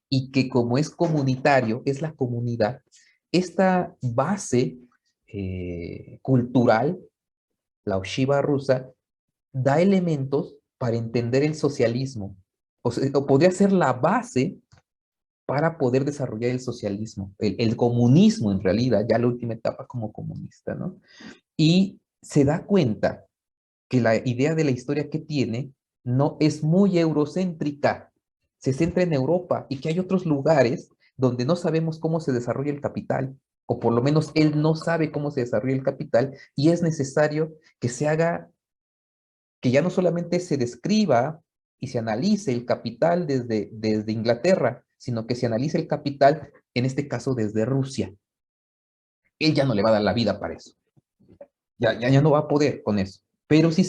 y que como es comunitario, es la comunidad, esta base cultural, la Oshiva rusa, da elementos para entender el socialismo. O sea, o podría ser la base para poder desarrollar el socialismo, el comunismo en realidad, ya la última etapa como comunista, ¿no? Y se da cuenta que la idea de la historia que tiene no es muy eurocéntrica, se centra en Europa y que hay otros lugares donde no sabemos cómo se desarrolla el capital, o por lo menos él no sabe cómo se desarrolla el capital, y es necesario que se haga, que ya no solamente se describa y se analice el capital desde Inglaterra, sino que se analice el capital, en este caso desde Rusia. Él ya no le va a dar la vida para eso. Ya no va a poder con eso. Pero sí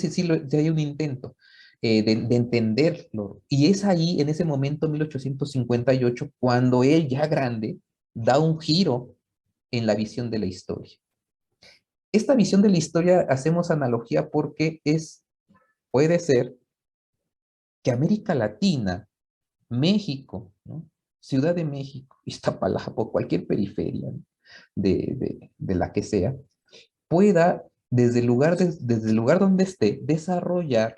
hay un intento de entenderlo. Y es ahí, en ese momento, 1858, cuando él ya grande, da un giro en la visión de la historia. Esta visión de la historia hacemos analogía porque puede ser que América Latina, México, ¿no? Ciudad de México, Iztapalapa, o cualquier periferia, ¿no? de la que sea, pueda, desde el lugar donde esté, desarrollar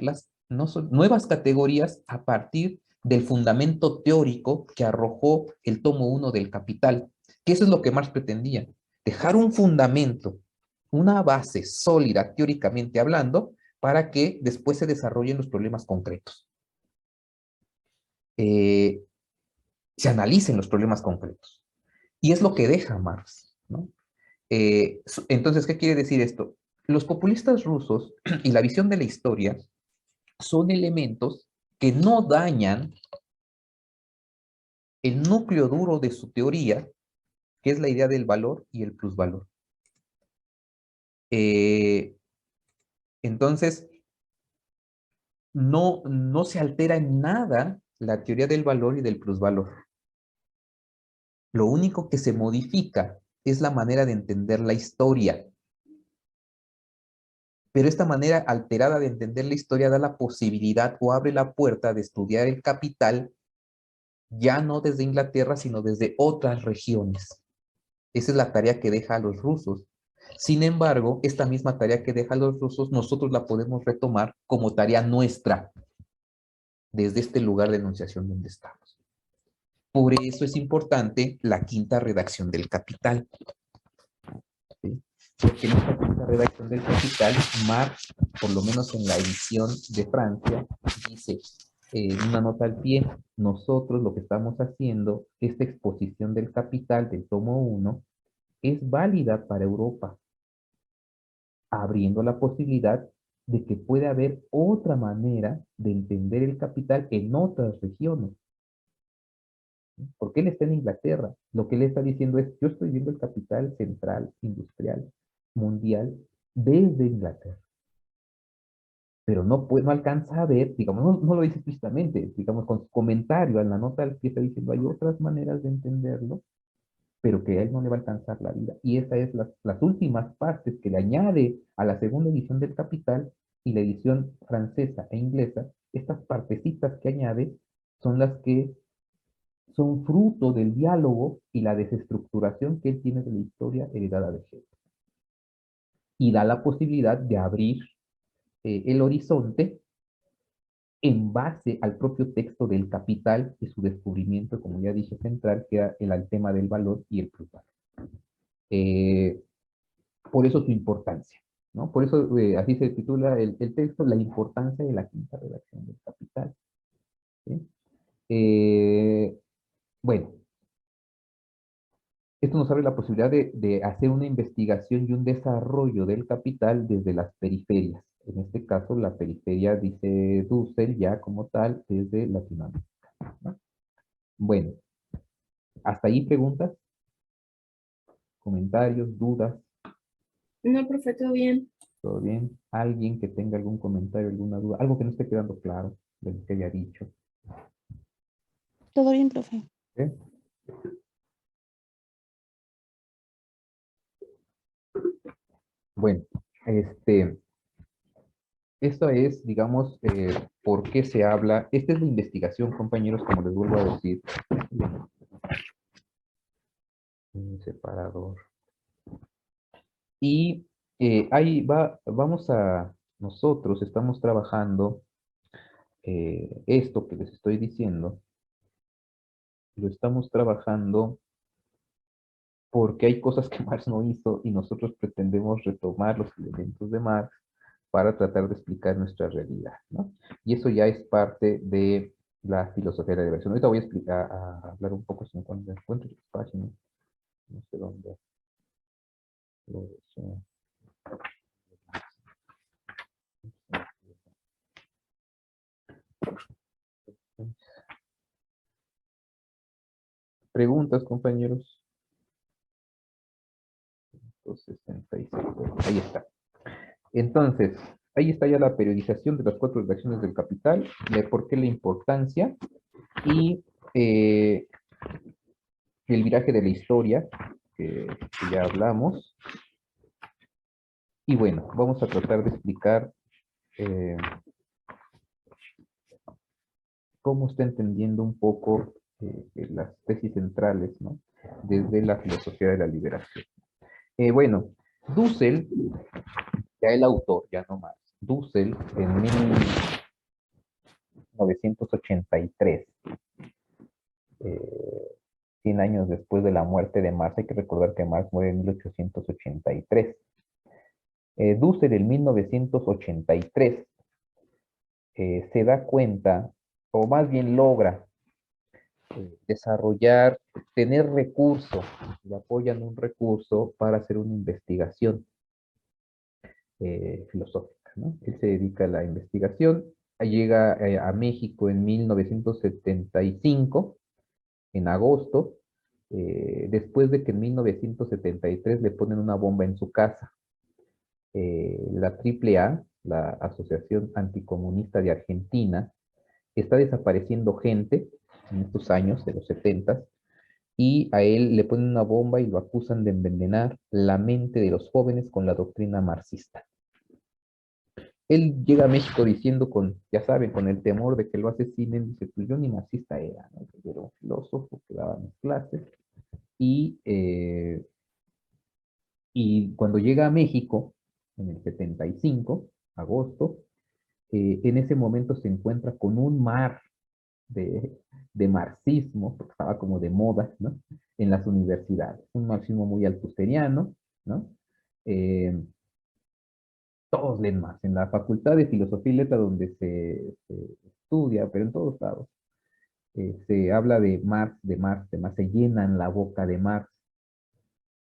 nuevas categorías a partir del fundamento teórico que arrojó el tomo 1 del Capital, que eso es lo que Marx pretendía, dejar un fundamento, una base sólida teóricamente hablando, para que después se desarrollen los problemas concretos. Se analicen los problemas concretos. Y es lo que deja Marx, ¿no? Entonces, ¿qué quiere decir esto? Los populistas rusos y la visión de la historia son elementos que no dañan el núcleo duro de su teoría, que es la idea del valor y el plusvalor. Entonces, no se altera en nada la teoría del valor y del plusvalor. Lo único que se modifica es la manera de entender la historia. Pero esta manera alterada de entender la historia da la posibilidad o abre la puerta de estudiar el capital ya no desde Inglaterra, sino desde otras regiones. Esa es la tarea que deja a los rusos. Sin embargo, esta misma tarea que deja a los rusos, nosotros la podemos retomar como tarea nuestra, desde este lugar de enunciación donde estamos. Por eso es importante la quinta redacción del Capital. ¿Sí? Porque en esta quinta redacción del Capital, Marx, por lo menos en la edición de Francia, dice en una nota al pie, nosotros lo que estamos haciendo, esta exposición del Capital del tomo 1, es válida para Europa, abriendo la posibilidad de que puede haber otra manera de entender el capital en otras regiones. Porque él está en Inglaterra. Lo que él está diciendo es, yo estoy viendo el capital central, industrial, mundial, desde Inglaterra. Pero no alcanza a ver, digamos, no lo dice explícitamente, digamos, con su comentario en la nota al que está diciendo, hay otras maneras de entenderlo, pero que a él no le va a alcanzar la vida. Y esas es las últimas partes que le añade a la segunda edición del Capital y la edición francesa e inglesa, estas partecitas que añade son las que son fruto del diálogo y la desestructuración que él tiene de la historia heredada de Hegel. Y da la posibilidad de abrir el horizonte en base al propio texto del Capital y su descubrimiento, como ya dije, central, que era el tema del valor y el plusvalor. Por eso su importancia, ¿no? Por eso así se titula el texto, la importancia de la quinta redacción del Capital. ¿Sí? Bueno, esto nos abre la posibilidad de hacer una investigación y un desarrollo del capital desde las periferias. En este caso, la periferia, dice Dussel, ya como tal, desde Latinoamérica, ¿no? Bueno, ¿Hasta ahí preguntas? ¿Comentarios? ¿Dudas? No, profe, todo bien. ¿Todo bien? ¿Alguien que tenga algún comentario, alguna duda? Algo que no esté quedando claro de lo que haya dicho. Todo bien, profe. ¿Sí? Bueno, esto es, digamos, por qué se habla. Esta es la investigación, compañeros, como les vuelvo a decir. Un separador. Y ahí va, nosotros estamos trabajando esto que les estoy diciendo, lo estamos trabajando porque hay cosas que Marx no hizo y nosotros pretendemos retomar los elementos de Marx para tratar de explicar nuestra realidad, ¿no? Y eso ya es parte de la filosofía de la liberación. Ahorita voy a explicar, a hablar un poco, si cuando encuentro las páginas, no sé dónde. Preguntas, compañeros. 165. Ahí está. Entonces, ahí está ya la periodización de las 4 redacciones del Capital, de por qué la importancia y el viraje de la historia, que ya hablamos. Y bueno, vamos a tratar de explicar cómo está entendiendo un poco las tesis centrales, ¿no? Desde la filosofía de la liberación. Bueno, Dussel, ya el autor, ya no más. Dussel, en 1983, 100 años después de la muerte de Marx, hay que recordar que Marx muere en 1883. Dussel, en 1983, se da cuenta, o más bien logra desarrollar, tener recursos, le apoyan un recurso para hacer una investigación filosófica, ¿no? Él se dedica a la investigación, llega a México en 1975, en agosto, después de que en 1973 le ponen una bomba en su casa. La AAA, la Asociación Anticomunista de Argentina, está desapareciendo gente en estos años de los 70 y a él le ponen una bomba y lo acusan de envenenar la mente de los jóvenes con la doctrina marxista. Él llega a México diciendo ya saben, con el temor de que lo asesinen, dice, pues yo ni marxista era, ¿no? Yo era un filósofo que daba mis clases y cuando llega a México, en el 75, agosto, en ese momento se encuentra con un mar de marxismo, porque estaba como de moda, ¿no? En las universidades. Un marxismo muy altusteriano, ¿no? Todos leen Marx. En la Facultad de Filosofía y Letras, donde se estudia, pero en todos lados, se habla de Marx, de Marx, de Marx, se llenan la boca de Marx.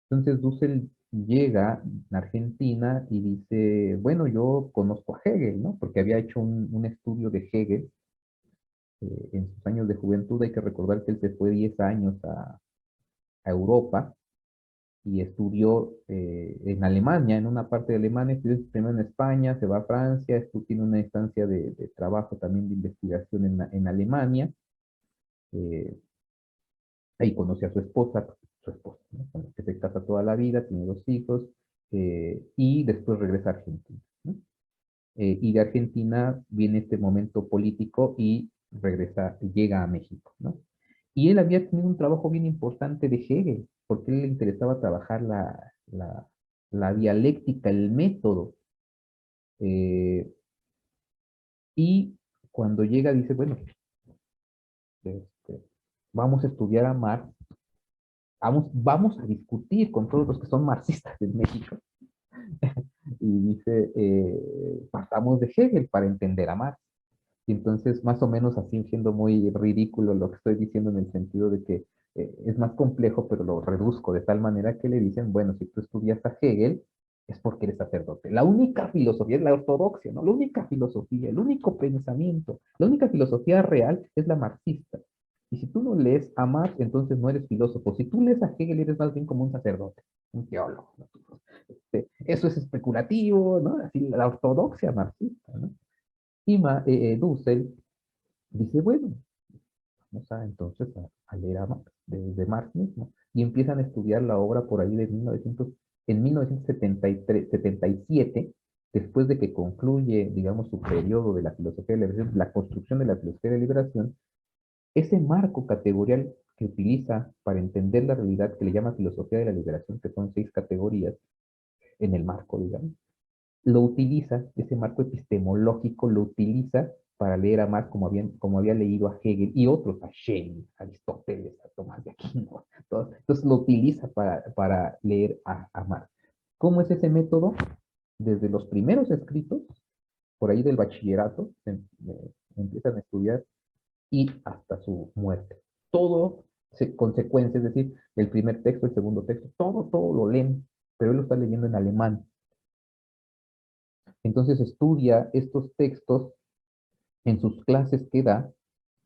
Entonces Dussel llega a Argentina y dice, bueno, yo conozco a Hegel, ¿no? Porque había hecho un estudio de Hegel en sus años de juventud. Hay que recordar que él se fue 10 años a Europa y estudió en Alemania, en una parte de Alemania, estudió primero en España, se va a Francia, tiene una instancia de trabajo también de investigación en Alemania. Ahí conoce a su esposa, ¿no? Con la que se casa toda la vida, tiene 2 hijos, y después regresa a Argentina, ¿no? Y de Argentina viene este momento político y llega a México, ¿no? Y él había tenido un trabajo bien importante de Hegel, porque a él le interesaba trabajar la dialéctica, el método. Y cuando llega dice, bueno, vamos a estudiar a Marx, vamos a discutir con todos los que son marxistas en México. Y dice, partamos de Hegel para entender a Marx. Y entonces, más o menos así, siendo muy ridículo lo que estoy diciendo en el sentido de que es más complejo, pero lo reduzco de tal manera que le dicen, bueno, si tú estudias a Hegel, es porque eres sacerdote. La única filosofía es la ortodoxia, ¿no? La única filosofía, el único pensamiento, la única filosofía real es la marxista. Y Y si tú no lees a Marx, entonces no eres filósofo. Si tú lees a Hegel, eres más bien como un sacerdote, un teólogo, ¿no? Eso es especulativo, ¿no? Así la ortodoxia marxista, ¿no? Y Dussel dice, bueno, vamos a entonces a leer a Marx, de Marx mismo, y empiezan a estudiar la obra por ahí de 1900, en 1973, 77, después de que concluye, digamos, su periodo de la filosofía de la liberación, la construcción de la filosofía de la liberación, ese marco categorial que utiliza para entender la realidad, que le llama filosofía de la liberación, que son 6 categorías en el marco, digamos, lo utiliza, ese marco epistemológico lo utiliza para leer a Marx como había leído a Hegel y otros, a Schelling, a Aristóteles, a Tomás de Aquino. Entonces lo utiliza para leer a Marx. ¿Cómo es ese método? Desde los primeros escritos, por ahí del bachillerato, empiezan a estudiar y hasta su muerte. Todo consecuencia, es decir, el primer texto, el segundo texto, todo lo leen, pero él lo está leyendo en alemán. Entonces estudia estos textos en sus clases que da,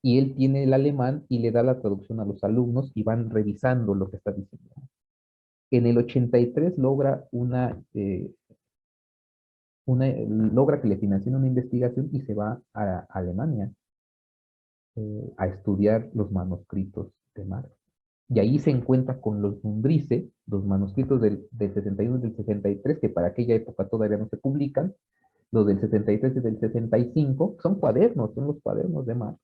y él tiene el alemán y le da la traducción a los alumnos y van revisando lo que está diciendo. En el 83 logra logra que le financien una investigación y se va a Alemania a estudiar los manuscritos de Marx. Y ahí se encuentra con los Grundrisse, los manuscritos del 61 y del 63, que para aquella época todavía no se publican, los del 63 y del 65, son cuadernos, son los cuadernos de Marx,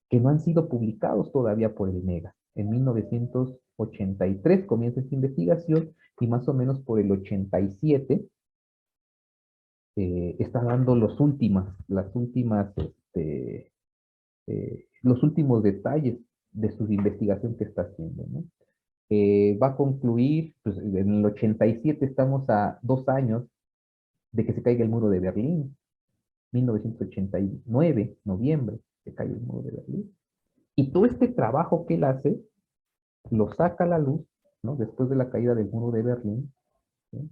que no han sido publicados todavía por el MEGA. En 1983 comienza esta investigación y más o menos por el 87 está dando los últimos detalles de su investigación que está haciendo, ¿no? Va a concluir, pues en el 87 estamos a 2 años de que se caiga el muro de Berlín, 1989, noviembre, se cae el muro de Berlín. Y todo este trabajo que él hace, lo saca a la luz, ¿no? Después de la caída del muro de Berlín, ¿sí?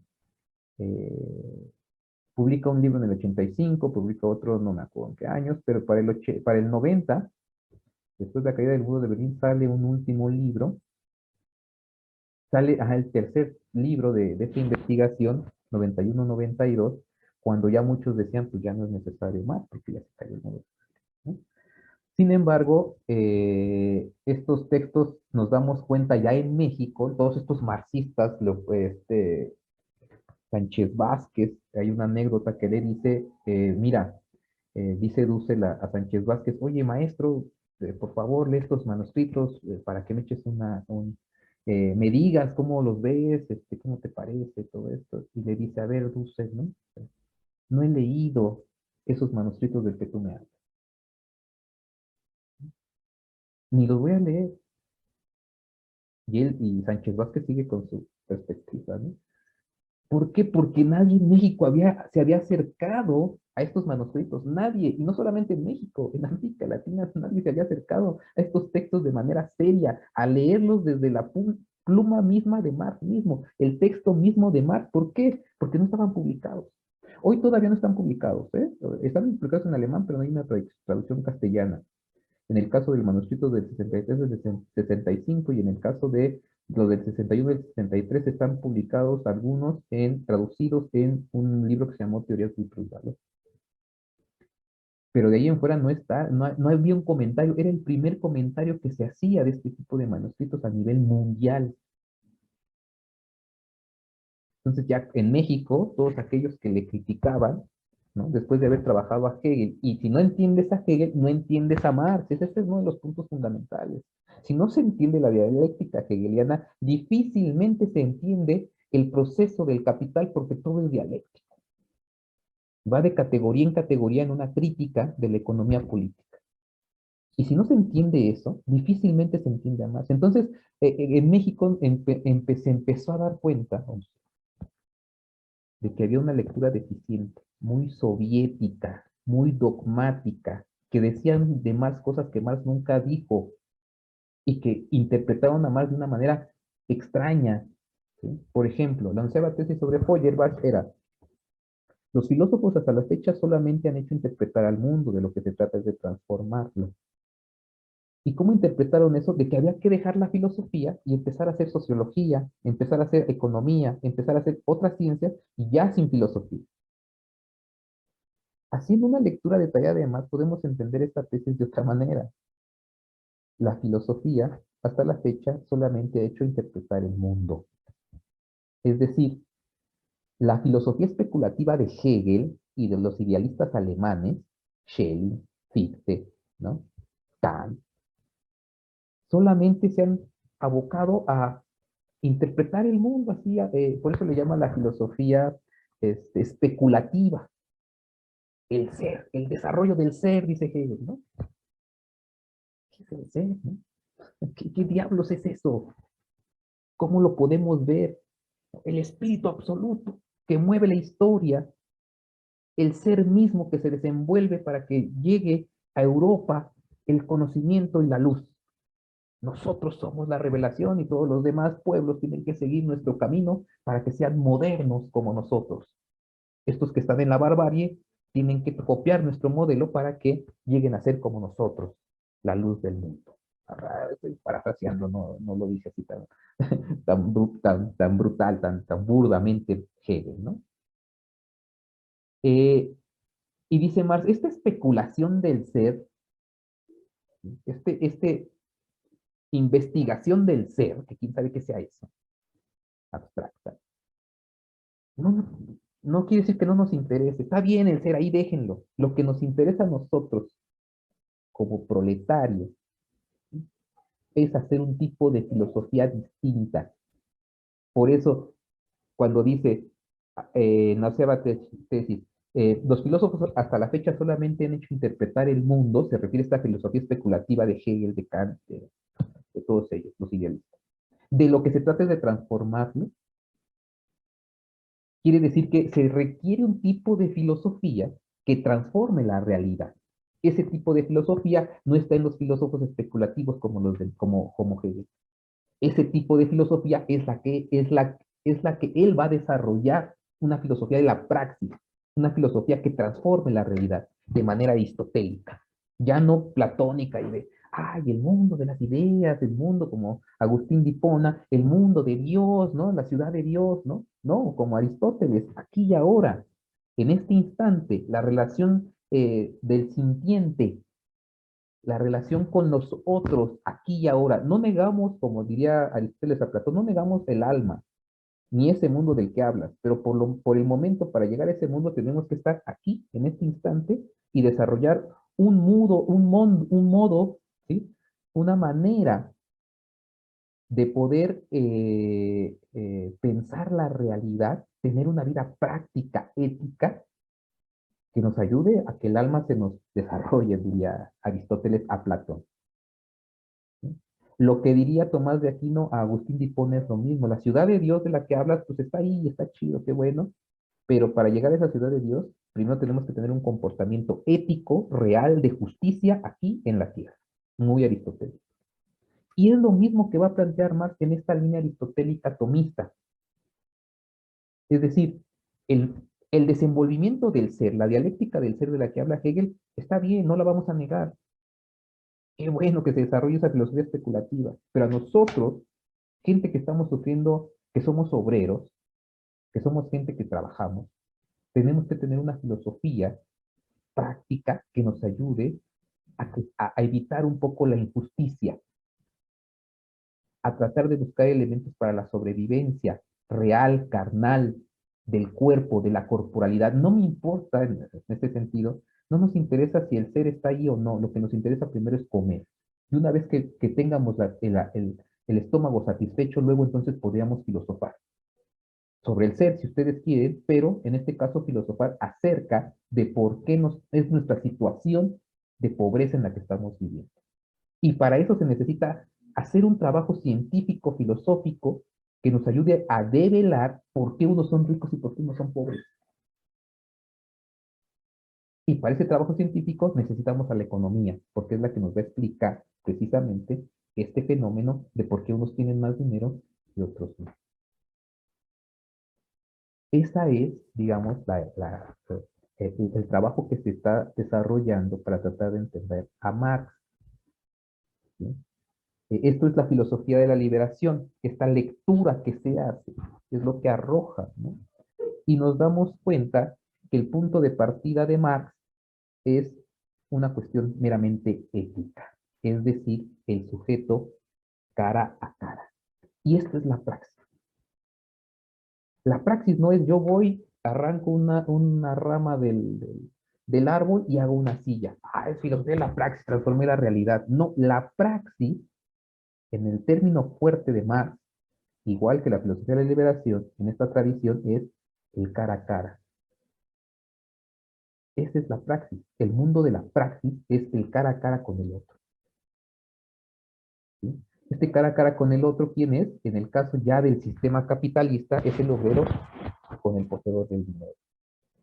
Publica un libro en el 85, publica otro, no me acuerdo en qué años, pero para el 90, después de la caída del muro de Berlín, sale un último libro, sale el tercer libro de esta investigación, 91-92, cuando ya muchos decían, pues ya no es necesario más, porque ya se cayó el muro, ¿no? Sin embargo, estos textos nos damos cuenta ya en México, todos estos marxistas, Sánchez Vázquez, hay una anécdota que le dice, mira, dice Dussel a Sánchez Vázquez, oye maestro, por favor lee estos manuscritos para que me eches me digas cómo los ves, cómo te parece todo esto. Y le dice, a ver Dussel, ¿no? No he leído esos manuscritos del que tú me hablas. Ni los voy a leer. Y Sánchez Vázquez sigue con su perspectiva, ¿no? ¿Por qué? Porque nadie en México se había acercado a estos manuscritos, nadie, y no solamente en México, en América Latina nadie se había acercado a estos textos de manera seria, a leerlos desde la pluma misma de Marx mismo, el texto mismo de Marx. ¿Por qué? Porque no estaban publicados. Hoy todavía no están publicados, ¿eh? Están publicados en alemán, pero no hay una traducción castellana. En el caso del manuscrito del 63 y del 65, y en el caso de los del 61 y del 63 están publicados algunos traducidos en un libro que se llamó Teorías del Pluralismo. Pero de ahí en fuera no había un comentario, era el primer comentario que se hacía de este tipo de manuscritos a nivel mundial. Entonces ya en México, todos aquellos que le criticaban, ¿no? Después de haber trabajado a Hegel, y si no entiendes a Hegel, no entiendes a Marx. Ese es uno de los puntos fundamentales. Si no se entiende la dialéctica hegeliana, difícilmente se entiende el proceso del capital, porque todo es dialéctico. Va de categoría en categoría en una crítica de la economía política. Y si no se entiende eso, difícilmente se entiende a Marx. Entonces, en México se empezó a dar cuenta de que había una lectura deficiente, muy soviética, muy dogmática, que decían de Marx cosas que Marx nunca dijo y que interpretaban a Marx de una manera extraña, ¿sí? Por ejemplo, la onceava tesis sobre Feuerbach era: los filósofos hasta la fecha solamente han hecho interpretar al mundo, de lo que se trata es de transformarlo. ¿Y cómo interpretaron eso? De que había que dejar la filosofía y empezar a hacer sociología, empezar a hacer economía, empezar a hacer otras ciencias y ya sin filosofía. Haciendo una lectura detallada además podemos entender esta tesis de otra manera. La filosofía, hasta la fecha, solamente ha hecho interpretar el mundo. Es decir, la filosofía especulativa de Hegel y de los idealistas alemanes, Schelling, Fichte, ¿no? Kant, solamente se han abocado a interpretar el mundo así, por eso le llama la filosofía especulativa. El ser, el desarrollo del ser, dice Hegel, ¿no? ¿Qué es el ser? ¿No? ¿Qué diablos es eso? ¿Cómo lo podemos ver? El espíritu absoluto que mueve la historia, el ser mismo que se desenvuelve para que llegue a Europa el conocimiento y la luz. Nosotros somos la revelación y todos los demás pueblos tienen que seguir nuestro camino para que sean modernos como nosotros. Estos que están en la barbarie tienen que copiar nuestro modelo para que lleguen a ser como nosotros, la luz del mundo. Estoy parafraseando, no lo dice así tan brutal, tan burdamente Hegel, ¿no? Y dice Marx, esta especulación del ser, investigación del ser, que quién sabe qué sea eso, abstracta, no quiere decir que no nos interese. Está bien el ser, ahí déjenlo. Lo que nos interesa a nosotros, como proletarios, es hacer un tipo de filosofía distinta. Por eso, cuando dice, Naceba tesis, los filósofos hasta la fecha solamente han hecho interpretar el mundo, se refiere a esta filosofía especulativa de Hegel, de Kant, de todos ellos, los idealistas. De lo que se trata es de transformarlo. Quiere decir que se requiere un tipo de filosofía que transforme la realidad. Ese tipo de filosofía no está en los filósofos especulativos como Hegel. Ese tipo de filosofía es la que él va a desarrollar, una filosofía de la praxis, una filosofía que transforme la realidad de manera aristotélica, ya no platónica y de, ay, el mundo de las ideas, el mundo como Agustín de Hipona, el mundo de Dios, ¿no? La ciudad de Dios, ¿no? No, como Aristóteles, aquí y ahora, en este instante, la relación del sintiente, la relación con los otros aquí y ahora. No negamos, como diría Aristóteles a Platón, no negamos el alma, ni ese mundo del que hablas, pero por el momento, para llegar a ese mundo, tenemos que estar aquí, en este instante, y desarrollar un modo, ¿sí? Una manera de poder pensar la realidad, tener una vida práctica, ética, que nos ayude a que el alma se nos desarrolle, diría Aristóteles a Platón. Lo que diría Tomás de Aquino a Agustín de Hipona es lo mismo. La ciudad de Dios de la que hablas, pues está ahí, está chido, qué bueno. Pero para llegar a esa ciudad de Dios, primero tenemos que tener un comportamiento ético, real, de justicia aquí en la tierra. Muy aristotélico. Y es lo mismo que va a plantear Marx en esta línea aristotélica tomista. Es decir, el desenvolvimiento del ser, la dialéctica del ser de la que habla Hegel, está bien, no la vamos a negar. Qué bueno que se desarrolle esa filosofía especulativa, pero a nosotros, gente que estamos sufriendo, que somos obreros, que somos gente que trabajamos, tenemos que tener una filosofía práctica que nos ayude a evitar un poco la injusticia, a tratar de buscar elementos para la sobrevivencia real, carnal, del cuerpo, de la corporalidad. No me importa en este sentido, no nos interesa si el ser está ahí o no, lo que nos interesa primero es comer. Y una vez que tengamos el estómago satisfecho, luego entonces podríamos filosofar sobre el ser, si ustedes quieren, pero en este caso filosofar acerca de por qué es nuestra situación de pobreza en la que estamos viviendo. Y para eso se necesita hacer un trabajo científico, filosófico, que nos ayude a develar por qué unos son ricos y por qué unos son pobres. Y para ese trabajo científico necesitamos a la economía, porque es la que nos va a explicar precisamente este fenómeno de por qué unos tienen más dinero y otros no. Esa es, digamos, el trabajo que se está desarrollando para tratar de entender a Marx. ¿sí? Esto es la filosofía de la liberación, esta lectura que se hace, es lo que arroja, ¿no? Y nos damos cuenta que el punto de partida de Marx es una cuestión meramente ética, es decir, el sujeto cara a cara. Y esta es la praxis. La praxis no es yo voy, arranco una rama del árbol y hago una silla. Ah, es filosofía de la praxis, transformé la realidad. No, la praxis, en el término fuerte de Marx, igual que la filosofía de la liberación, en esta tradición es el cara a cara. Esa es la praxis. El mundo de la praxis es el cara a cara con el otro. ¿Sí? Este cara a cara con el otro, ¿quién es? En el caso ya del sistema capitalista, es el obrero con el poseedor del dinero.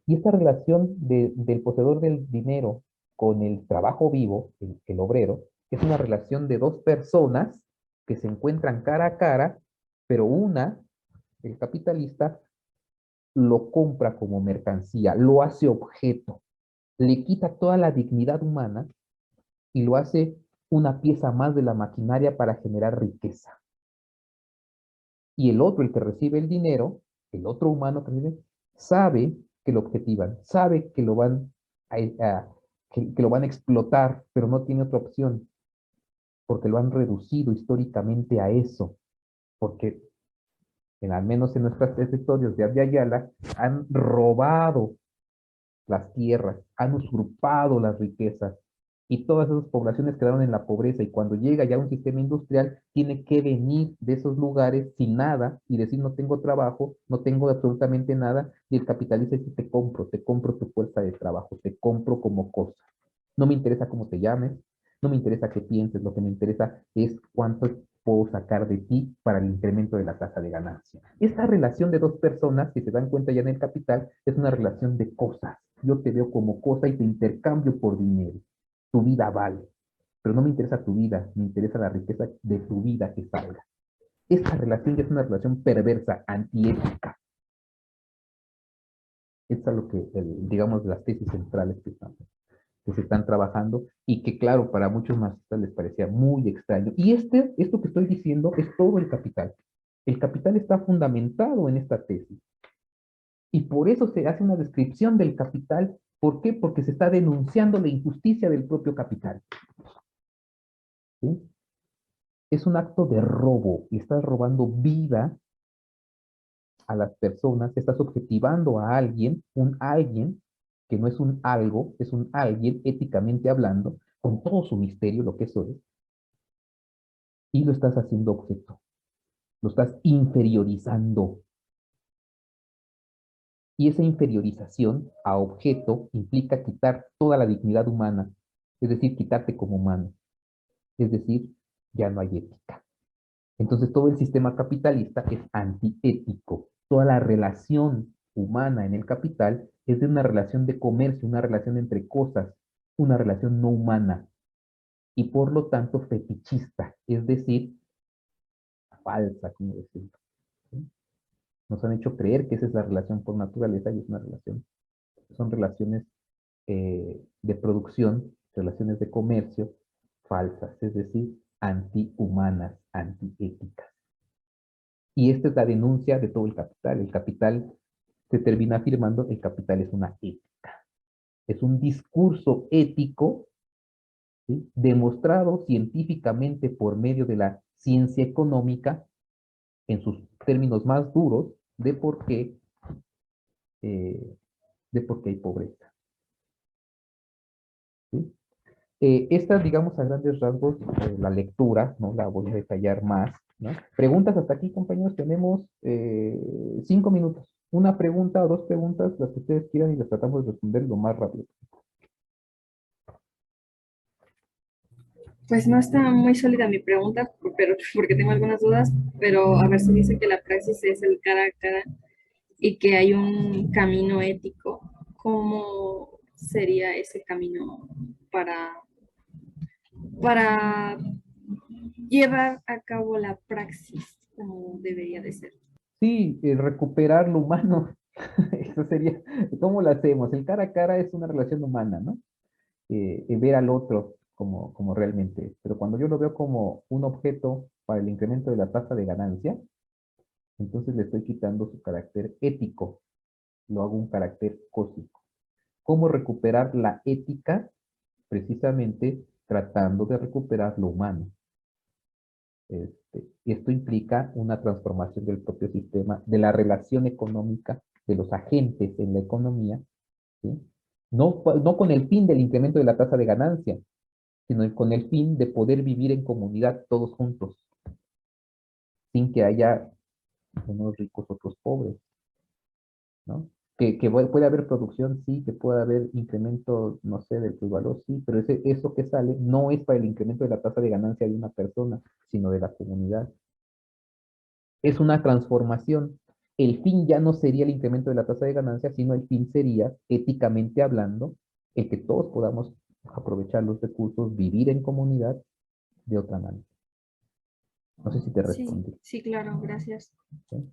Y esta relación del poseedor del dinero con el trabajo vivo, el obrero, es una relación de dos personas que se encuentran cara a cara, pero una, el capitalista, lo compra como mercancía, lo hace objeto, le quita toda la dignidad humana y lo hace una pieza más de la maquinaria para generar riqueza. Y el otro, el que recibe el dinero, el otro humano que recibe, sabe que lo objetivan, sabe que lo van que lo van a explotar, pero no tiene otra opción, porque lo han reducido históricamente a eso, porque al menos en nuestras territorios de Abya Yala han robado las tierras, han usurpado las riquezas, y todas esas poblaciones quedaron en la pobreza, y cuando llega ya un sistema industrial, tiene que venir de esos lugares sin nada y decir no tengo trabajo, no tengo absolutamente nada, y el capitalista dice te compro tu fuerza de trabajo, te compro como cosa. No me interesa cómo te llames, no me interesa qué pienses, lo que me interesa es cuánto puedo sacar de ti para el incremento de la tasa de ganancia. Esta relación de dos personas, si se dan cuenta ya en el capital, es una relación de cosas. Yo te veo como cosa y te intercambio por dinero. Tu vida vale, pero no me interesa tu vida, me interesa la riqueza de tu vida que salga. Esta relación ya es una relación perversa, antiética. Esta es lo que, digamos, las tesis centrales que se están trabajando y que, claro, para muchos marxistas les parecía muy extraño. Y esto que estoy diciendo es todo el capital. El capital está fundamentado en esta tesis. Y por eso se hace una descripción del capital. ¿Por qué? Porque se está denunciando la injusticia del propio capital. ¿Sí? Es un acto de robo y estás robando vida a las personas, estás objetivando a alguien, un alguien que no es un algo, es un alguien éticamente hablando, con todo su misterio, lo que eso es, y lo estás haciendo objeto, lo estás inferiorizando. Y esa inferiorización a objeto implica quitar toda la dignidad humana, es decir, quitarte como humano, es decir, ya no hay ética. Entonces todo el sistema capitalista es antiético. Toda la relación humana en el capital es de una relación de comercio, una relación entre cosas, una relación no humana y por lo tanto fetichista, es decir, falsa, como decirlo. ¿Sí? Nos han hecho creer que esa es la relación por naturaleza y es una relación. Son relaciones de producción, relaciones de comercio falsas, es decir, antihumanas, antiéticas. Y esta es la denuncia de todo el capital. El capital se termina afirmando, el capital es una ética. Es un discurso ético, ¿sí?, demostrado científicamente por medio de la ciencia económica, en sus términos más duros, de por qué hay pobreza. ¿Sí? Esta, digamos, a grandes rasgos, la lectura, no la voy a detallar más, ¿no? Preguntas hasta aquí, compañeros, tenemos 5 minutos. Una pregunta o dos preguntas, las que ustedes quieran, y las tratamos de responder lo más rápido. Pues no está muy sólida mi pregunta, pero porque tengo algunas dudas, pero a ver si dice que la praxis es el cara a cara y que hay un camino ético. ¿Cómo sería ese camino para llevar a cabo la praxis como debería de ser? Sí, recuperar lo humano. Eso sería, ¿cómo lo hacemos? El cara a cara es una relación humana, ¿no? Ver al otro como realmente es. Pero cuando yo lo veo como un objeto para el incremento de la tasa de ganancia, entonces le estoy quitando su carácter ético, lo hago un carácter cósmico. ¿Cómo recuperar la ética? Precisamente tratando de recuperar lo humano. Esto implica una transformación del propio sistema, de la relación económica, de los agentes en la economía, ¿sí? No con el fin del incremento de la tasa de ganancia, sino con el fin de poder vivir en comunidad todos juntos, sin que haya unos ricos, otros pobres, ¿no? Que puede haber producción, sí, que puede haber incremento, no sé, del plusvalor, sí, pero eso que sale no es para el incremento de la tasa de ganancia de una persona, sino de la comunidad. Es una transformación. El fin ya no sería el incremento de la tasa de ganancia, sino el fin sería, éticamente hablando, el que todos podamos aprovechar los recursos, vivir en comunidad de otra manera. No sé si te respondí. Sí, claro, gracias. ¿Sí?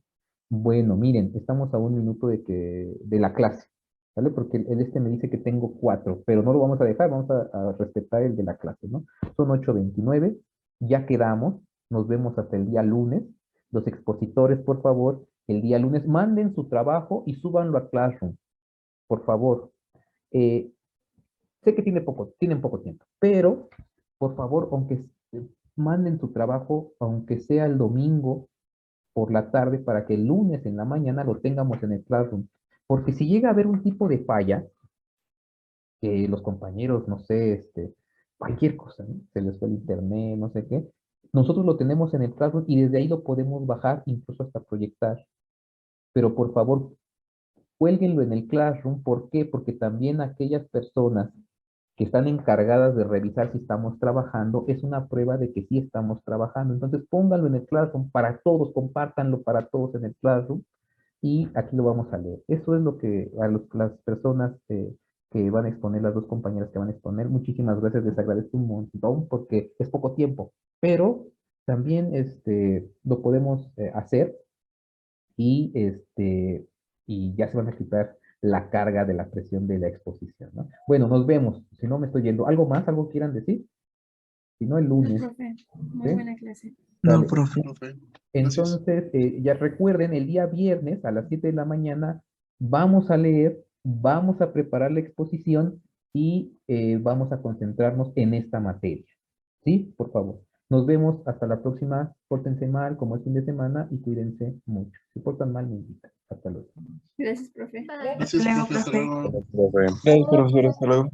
Bueno, miren, estamos a 1 minuto de la clase, ¿vale? Porque el me dice que tengo 4, pero no lo vamos a dejar, vamos a respetar el de la clase, ¿no? Son 8:29, ya quedamos, nos vemos hasta el día lunes. Los expositores, por favor, el día lunes manden su trabajo y súbanlo a Classroom, por favor. Sé que tienen poco tiempo, pero, por favor, aunque manden su trabajo, aunque sea el domingo, por la tarde para que el lunes en la mañana lo tengamos en el Classroom. Porque si llega a haber un tipo de falla, que los compañeros, no sé, cualquier cosa, ¿no? Se les fue el internet, no sé qué, nosotros lo tenemos en el Classroom y desde ahí lo podemos bajar, incluso hasta proyectar. Pero por favor, cuélguenlo en el Classroom. ¿Por qué? Porque también aquellas personas que están encargadas de revisar si estamos trabajando, es una prueba de que sí estamos trabajando. Entonces pónganlo en el Classroom para todos, compártanlo para todos en el Classroom y aquí lo vamos a leer. Eso es lo que a las personas que van a exponer, las dos compañeras que van a exponer, muchísimas gracias, les agradezco un montón porque es poco tiempo, pero también lo podemos hacer y, y ya se van a quitar la carga de la presión de la exposición, ¿no? Bueno, nos vemos. Si no, me estoy yendo. ¿Algo más? ¿Algo quieran decir? Si no, el lunes. Profe, muy ¿Sí? buena clase. No, Dale. profe. Entonces, ya recuerden, el día viernes a las 7 de la mañana vamos a leer, vamos a preparar la exposición y vamos a concentrarnos en esta materia. ¿Sí? Por favor. Nos vemos hasta la próxima. Pórtense mal, como es fin de semana, y cuídense mucho. Si portan mal, me invitan. Hasta luego. Gracias, profe. Gracias, profe. Hasta luego. Gracias, profesor. Hasta luego.